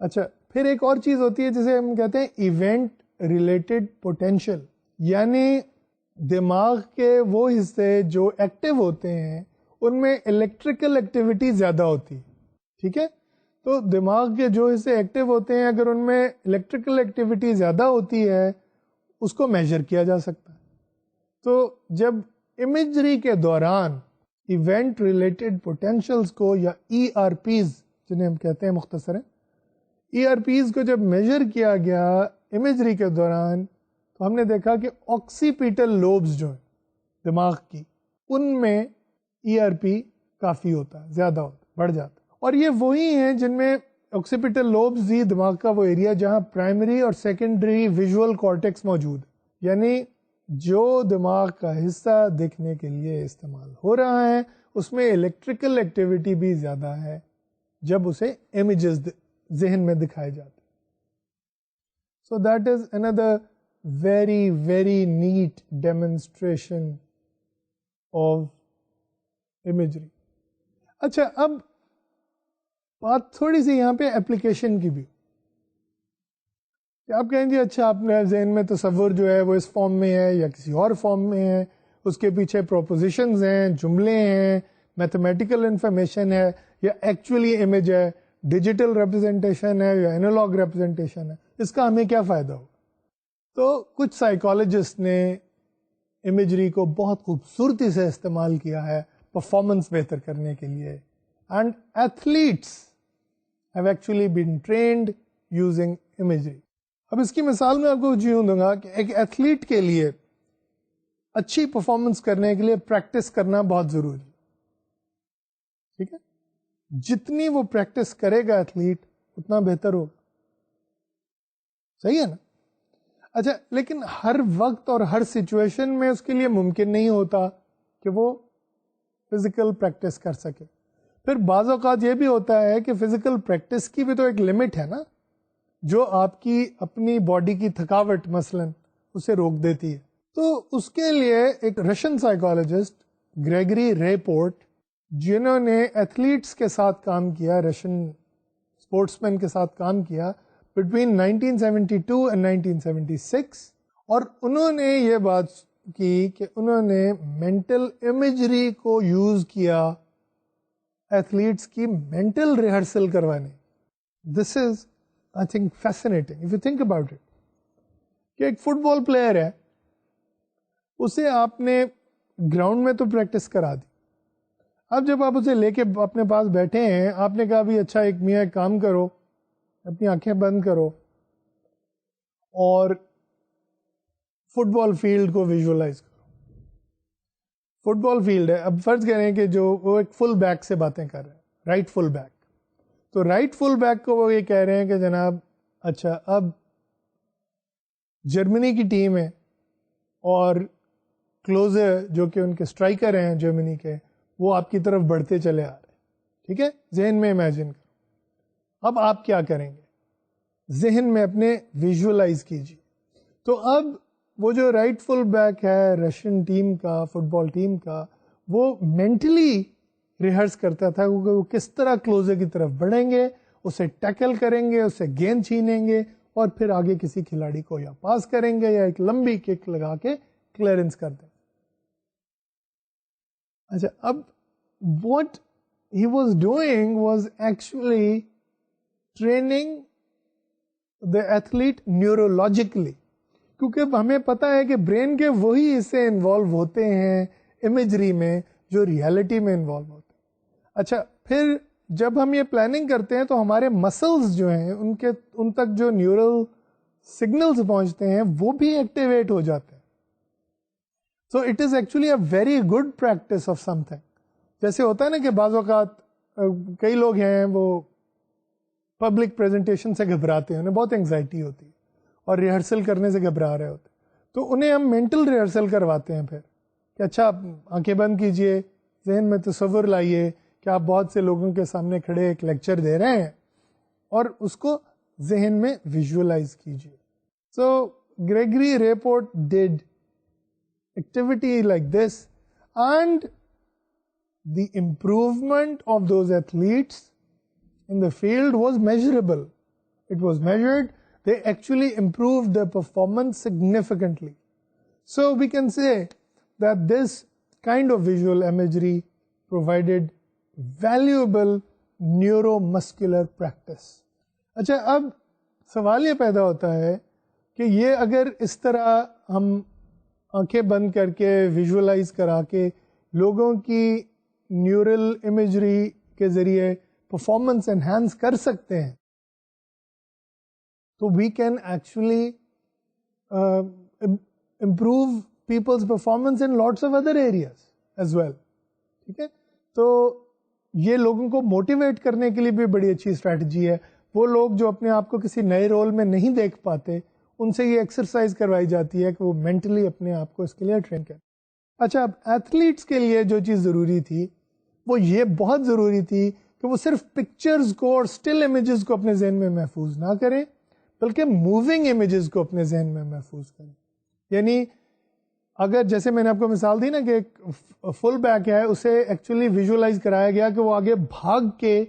اچھا, پھر ایک اور چیز ہوتی ہے جسے ہم کہتے ہیں ایونٹ ریلیٹڈ پوٹینشیل, یعنی دماغ کے وہ حصے جو ایکٹیو ہوتے ہیں ان میں الیکٹریکل ایکٹیویٹی زیادہ ہوتی ہے. ٹھیک ہے. تو دماغ کے جو حصے ایکٹیو ہوتے ہیں, اگر ان میں الیکٹریکل ایکٹیویٹی زیادہ ہوتی ہے اس کو میجر کیا جا سکتا ہے. تو جب امیجری کے دوران ایونٹ ریلیٹڈ پوٹینشیلز کو, یا ای آر پیز جنہیں ہم کہتے ہیں مختصر, ای آر پیز کو جب میجر کیا گیا امیجری کے دوران, تو ہم نے دیکھا کہ آکسیپیٹل لوبز جو ہیں دماغ کی, ان میں ای آر پی کافی ہوتا ہے, زیادہ ہوتا ہے, بڑھ جاتا ہے. اور یہ وہی ہیں جن میں آکسیپیٹل لوبز ہی دماغ کا وہ ایریا جہاں پرائمری اور سیکنڈری ویژول کارٹیکس موجود ہے, یعنی جو دماغ کا حصہ دیکھنے کے لیے استعمال ہو رہا ہے اس میں الیکٹریکل ایکٹیویٹی بھی زیادہ ہے جب اسے امیجز ذہن میں دکھائے جاتے. So that is another very very net demonstration of imagery. اچھا, اب بات تھوڑی سی یہاں پہ اپلیکیشن کی بھی. کہ آپ کہیں گے اچھا آپ نے ذہن میں تصور جو ہے وہ اس فارم میں ہے یا کسی اور فارم میں ہے, اس کے پیچھے پروپوزیشنز ہیں, جملے ہیں, میتھمیٹیکل انفارمیشن ہے, یا ایکچولی امیج ہے, ڈیجیٹل ریپرزنٹیشن ہے یا اینالوگ ریپرزنٹیشن ہے, اس کا ہمیں کیا فائدہ ہو. تو کچھ سائیکالوجسٹ نے امیجری کو بہت خوبصورتی سے استعمال کیا ہے پرفارمنس بہتر کرنے کے لیے, and athletes have actually been trained using imagery. اب اس کی مثال میں آپ کو یوں دوں گا کہ ایک ایتھلیٹ کے لیے اچھی پرفارمنس کرنے کے لیے پریکٹس کرنا بہت ضروری ہے. ٹھیک ہے. جتنی وہ پریکٹس کرے گا ایتھلیٹ اتنا بہتر ہوگا. صحیح ہے نا. اچھا, لیکن ہر وقت اور ہر سچویشن میں اس کے لیے ممکن نہیں ہوتا کہ وہ فزیکل پریکٹس کر سکے. پھر بعض اوقات یہ بھی ہوتا ہے کہ فزیکل پریکٹس کی بھی تو ایک لمٹ ہے نا, جو آپ کی اپنی باڈی کی تھکاوٹ مثلا اسے روک دیتی ہے. تو اس کے لیے ایک رشین سائیکالوجسٹ گریگری ریپورٹ, جنہوں نے ایتھلیٹس کے ساتھ کام کیا, رشین اسپورٹس مین کے ساتھ کام کیا بٹوین 1972 اینڈ 1976, اور انہوں نے یہ بات کی کہ انہوں نے مینٹل امیجری کو یوز کیا ایتھلیٹس کی مینٹل ریہرسل کروانے. دس از I think fascinating if you think about it. کہ ایک فٹ بال پلیئر ہے, اسے آپ نے گراؤنڈ میں تو پریکٹس کرا دی. اب جب آپ اسے لے کے اپنے پاس بیٹھے ہیں, آپ نے کہا بھی اچھا ایک میاں ایک کام کرو, اپنی آنکھیں بند کرو اور فٹ بال فیلڈ کو ویژولائز کرو. فٹ بال فیلڈ ہے, اب فرض کریں کہ جو وہ ایک فل بیک سے باتیں کر رہے ہیں, رائٹ فل بیک. تو رائٹ فل بیک کو وہ یہ کہہ رہے ہیں کہ جناب اچھا اب جرمنی کی ٹیم ہے اور کلوزر جو کہ ان کے اسٹرائکر ہیں جرمنی کے, وہ آپ کی طرف بڑھتے چلے آ رہے ہیں. ٹھیک ہے, ذہن میں امیجن کرو. اب آپ کیا کریں گے, ذہن میں اپنے ویژولائز کیجیے تو اب وہ جو رائٹ فل بیک ہے رشین ٹیم کا، فٹ بال ٹیم کا، وہ مینٹلی ریہرس کرتا تھا کہ وہ کس طرح کلوزر کی طرف بڑھیں گے، اسے ٹیکل کریں گے، اسے گیند چھینیں گے اور پھر آگے کسی کھلاڑی کو یا پاس کریں گے یا ایک لمبی کک لگا کے کلیئرنس کر دیں. اچھا، اب what he was doing was actually training the athlete neurologically، کیونکہ ہمیں پتا ہے کہ برین کے وہی حصے انوالو ہوتے ہیں امیجری میں جو ریالٹی میں انوالو ہوتے ہیں. اچھا، پھر جب ہم یہ پلاننگ کرتے ہیں تو ہمارے مسلز جو ہیں ان تک جو نیورل سگنلز پہنچتے ہیں وہ بھی ایکٹیویٹ ہو جاتے ہیں. So it is actually a very good practice of some thing. جیسے ہوتا ہے نا کہ بعض اوقات کئی لوگ ہیں وہ پبلک پریزنٹیشن سے گھبراتے ہیں، انہیں بہت انگزائٹی ہوتی ہے اور ریہرسل کرنے سے گھبرا رہے ہوتے ہیں، تو انہیں ہم مینٹل ریہرسل کرواتے ہیں پھر کہ اچھا آنکھیں بند کیجئے، ذہن میں تصور لائیے کہ آپ بہت سے لوگوں کے سامنے کھڑے ایک لیکچر دے رہے ہیں اور اس کو ذہن میں ویژولائز کیجئے. So Gregory Rapport did activity like this, and the improvement of those athletes in the field was measurable. It was measured. They actually improved their performance significantly. So we can say that this kind of visual imagery provided valuable neuromuscular practice. اچھا، اب سوال یہ پیدا ہوتا ہے کہ یہ اگر اس طرح ہم آنکھیں بند کر کے ویژولائز کرا کے لوگوں کی نیورل امیجری کے ذریعے پرفارمنس انہینس کر سکتے ہیں تو we can actually improve people's performance in lots of other areas as well. ٹھیک ہے، تو یہ لوگوں کو موٹیویٹ کرنے کے لیے بھی بڑی اچھی اسٹریٹجی ہے. وہ لوگ جو اپنے آپ کو کسی نئے رول میں نہیں دیکھ پاتے، ان سے یہ ایکسرسائز کروائی جاتی ہے کہ وہ مینٹلی اپنے آپ کو اس کے لیے ٹرین کریں. اچھا، اب ایتھلیٹس کے لیے جو چیز ضروری تھی وہ یہ بہت ضروری تھی کہ وہ صرف پکچرز کو اور اسٹل امیجز کو اپنے ذہن میں محفوظ نہ کریں بلکہ موونگ امیجز کو اپنے ذہن میں محفوظ کریں. یعنی اگر جیسے میں نے آپ کو مثال دی نا کہ ایک فل بیک ہے، اسے ایکچولی ویژولائز کرایا گیا کہ وہ آگے بھاگ کے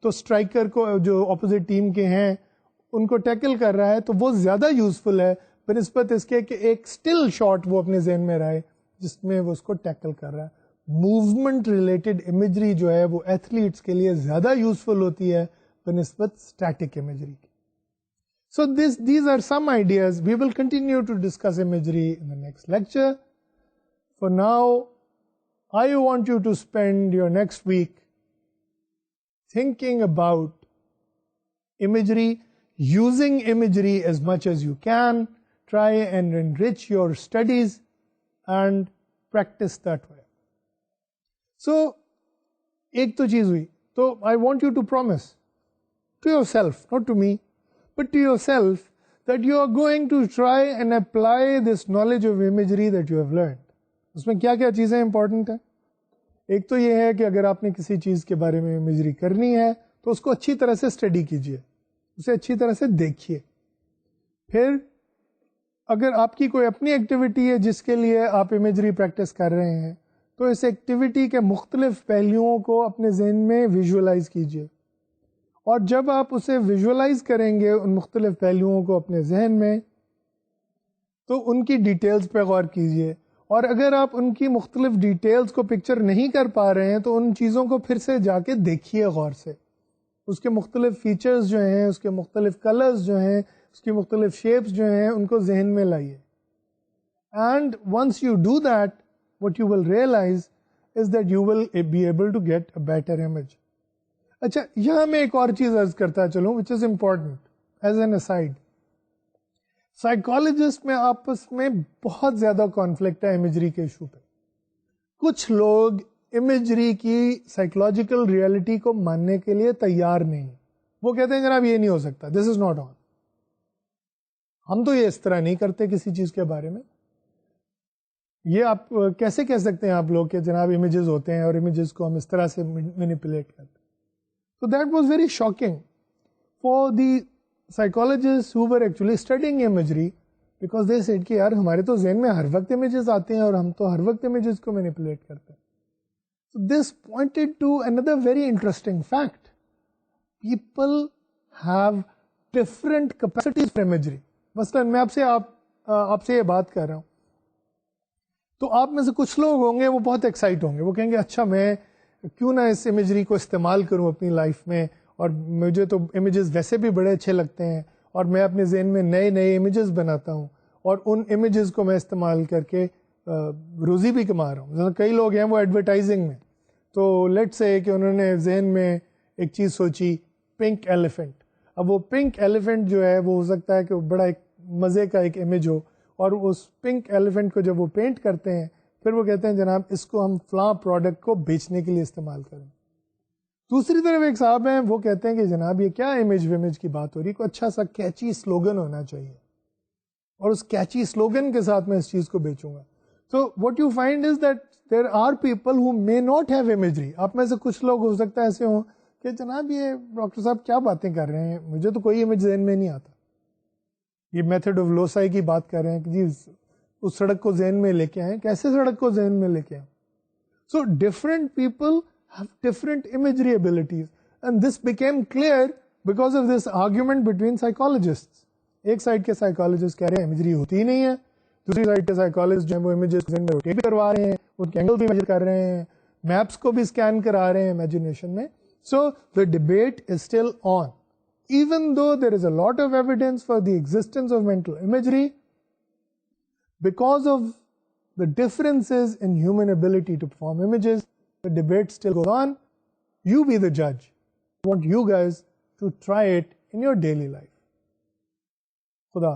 تو اسٹرائکر کو جو اپوزٹ ٹیم کے ہیں ان کو ٹیکل کر رہا ہے، تو وہ زیادہ یوزفل ہے بنسبت اس کے کہ ایک اسٹل شاٹ وہ اپنے ذہن میں رہے جس میں وہ اس کو ٹیکل کر رہا ہے. موومنٹ ریلیٹڈ امیجری جو ہے وہ ایتھلیٹس کے لیے زیادہ یوزفل ہوتی ہے بنسبت اسٹیٹک امیجری کی. So these are some ideas. We will continue to discuss imagery in the next lecture. For now, I want you to spend your next week thinking about imagery, using imagery as much as you can. Try and enrich your studies and practice that way. So, ایک تو چیز ہوئی تو I want you to promise to yourself, not to me, but to yourself, that you are going to try and apply this knowledge of imagery that you have learned. اس میں کیا کیا چیزیں امپورٹنٹ ہیں؟ ایک تو یہ ہے کہ اگر آپ نے کسی چیز کے بارے میں امیجری کرنی ہے تو اس کو اچھی طرح سے اسٹڈی کیجئے، اسے اچھی طرح سے دیکھیے. پھر اگر آپ کی کوئی اپنی ایکٹیویٹی ہے جس کے لیے آپ امیجری پریکٹس کر رہے ہیں تو اس ایکٹیویٹی کے مختلف پہلوؤں کو اپنے ذہن میں ویژولائز کیجئے، اور جب آپ اسے ویژولائز کریں گے ان مختلف پہلوؤں کو اپنے ذہن میں تو ان کی ڈیٹیلز پہ غور کیجئے. اور اگر آپ ان کی مختلف ڈیٹیلز کو پکچر نہیں کر پا رہے ہیں تو ان چیزوں کو پھر سے جا کے دیکھیے غور سے، اس کے مختلف فیچرز جو ہیں، اس کے مختلف کلرز جو ہیں، اس کی مختلف شیپس جو ہیں، ان کو ذہن میں لائیے. And once you do that what you will realize is that you will be able to get a better image. اچھا، یہاں میں ایک اور چیز عرض کرتا چلوں which is important as an aside. Psychologist میں آپس میں بہت زیادہ کانفلکٹ ہے امیجری کے ایشو پہ. کچھ لوگ امیجری کی سائیکولوجیکل ریئلٹی کو ماننے کے لیے تیار نہیں. وہ کہتے ہیں جناب یہ نہیں ہو سکتا، دس از ناٹ آن، ہم تو یہ اس طرح نہیں کرتے کسی چیز کے بارے میں. یہ آپ کیسے کہہ سکتے ہیں آپ لوگ کہ جناب امیجز ہوتے ہیں اور امیجز کو ہم اس طرح سے مینیپولیٹ کرتے ہیں. So that was very shocking for the psychologists who were actually studying imagery, because they said کہ یار ہمارے تو ذہن میں ہر وقت امیجز آتے ہیں اور ہم تو ہر وقت امیجز کو مینیپولیٹ کرتے ہیں. So this pointed to another very interesting fact. People have different capacities for imagery. مثلاً میں آپ سے یہ بات کر رہا ہوں تو آپ میں سے کچھ لوگ ہوں گے وہ بہت ایکسائٹ ہوں گے, وہ کہیں گے اچھا میں کیوں نہ اس امیجری کو استعمال کروں اپنی لائف میں, اور مجھے تو امیجز ویسے بھی بڑے اچھے لگتے ہیں اور میں اپنے ذہن میں نئے نئے امیجز بناتا ہوں اور ان امیجز کو میں استعمال کر کے روزی بھی کما رہا ہوں. کئی لوگ ہیں وہ ایڈورٹائزنگ میں, تو لیٹ سے کہ انہوں نے ذہن میں ایک چیز سوچی پنک ایلیفنٹ. اب وہ پنک ایلیفنٹ جو ہے وہ ہو سکتا ہے کہ بڑا ایک مزے کا ایک امیج ہو, اور اس پنک ایلیفنٹ کو جب وہ پینٹ کرتے ہیں پھر وہ کہتے ہیں جناب اس کو ہم فلاں پروڈکٹ کو بیچنے کے لیے استعمال کریں. دوسری طرف ایک صاحب ہیں وہ کہتے ہیں کہ جناب یہ کیا امیج کی بات ہو رہی, کوئی اچھا سا کیچی سلوگن ہونا چاہیے اور اس کیچی سلوگن کے ساتھ میں اس چیز کو بیچوں گا. So what you find is that there are people who may not have imagery. آپ میں سے کچھ لوگ ہو سکتا ہے ایسے ہوں کہ جناب یہ ڈاکٹر صاحب کیا باتیں کر رہے ہیں, مجھے تو کوئی امیج ذہن میں نہیں آتا. یہ میتھڈ آف لوسائی کی بات کر رہے ہیں کہ جی اس سڑک کو ذہن میں لے کے آئیں, کیسے سڑک کو ذہن میں لے کے آئیں. So different people have different imagery abilities and this became clear because of this argument between psychologist. ایک سائڈ کے سائیکالوجسٹ کہہ رہے ہیں امیجری ہوتی ہی نہیں ہے, دوسری سائڈ کے سائیکالوجسٹ جو ہیں وہ امیجز ذہن میں روٹیٹ بھی کروا رہے ہیں, ان کے اینگل بھی میجر کر رہے ہیں, میپس کو بھی اسکین کرا رہے ہیں امیجنیشن میں. سو the debate is still on. Even though there is a lot of evidence for the existence of mental imagery, because of the differences in human ability to form images, the debate still goes on. You be the judge. I want you guys to try it in your daily life. Khuda.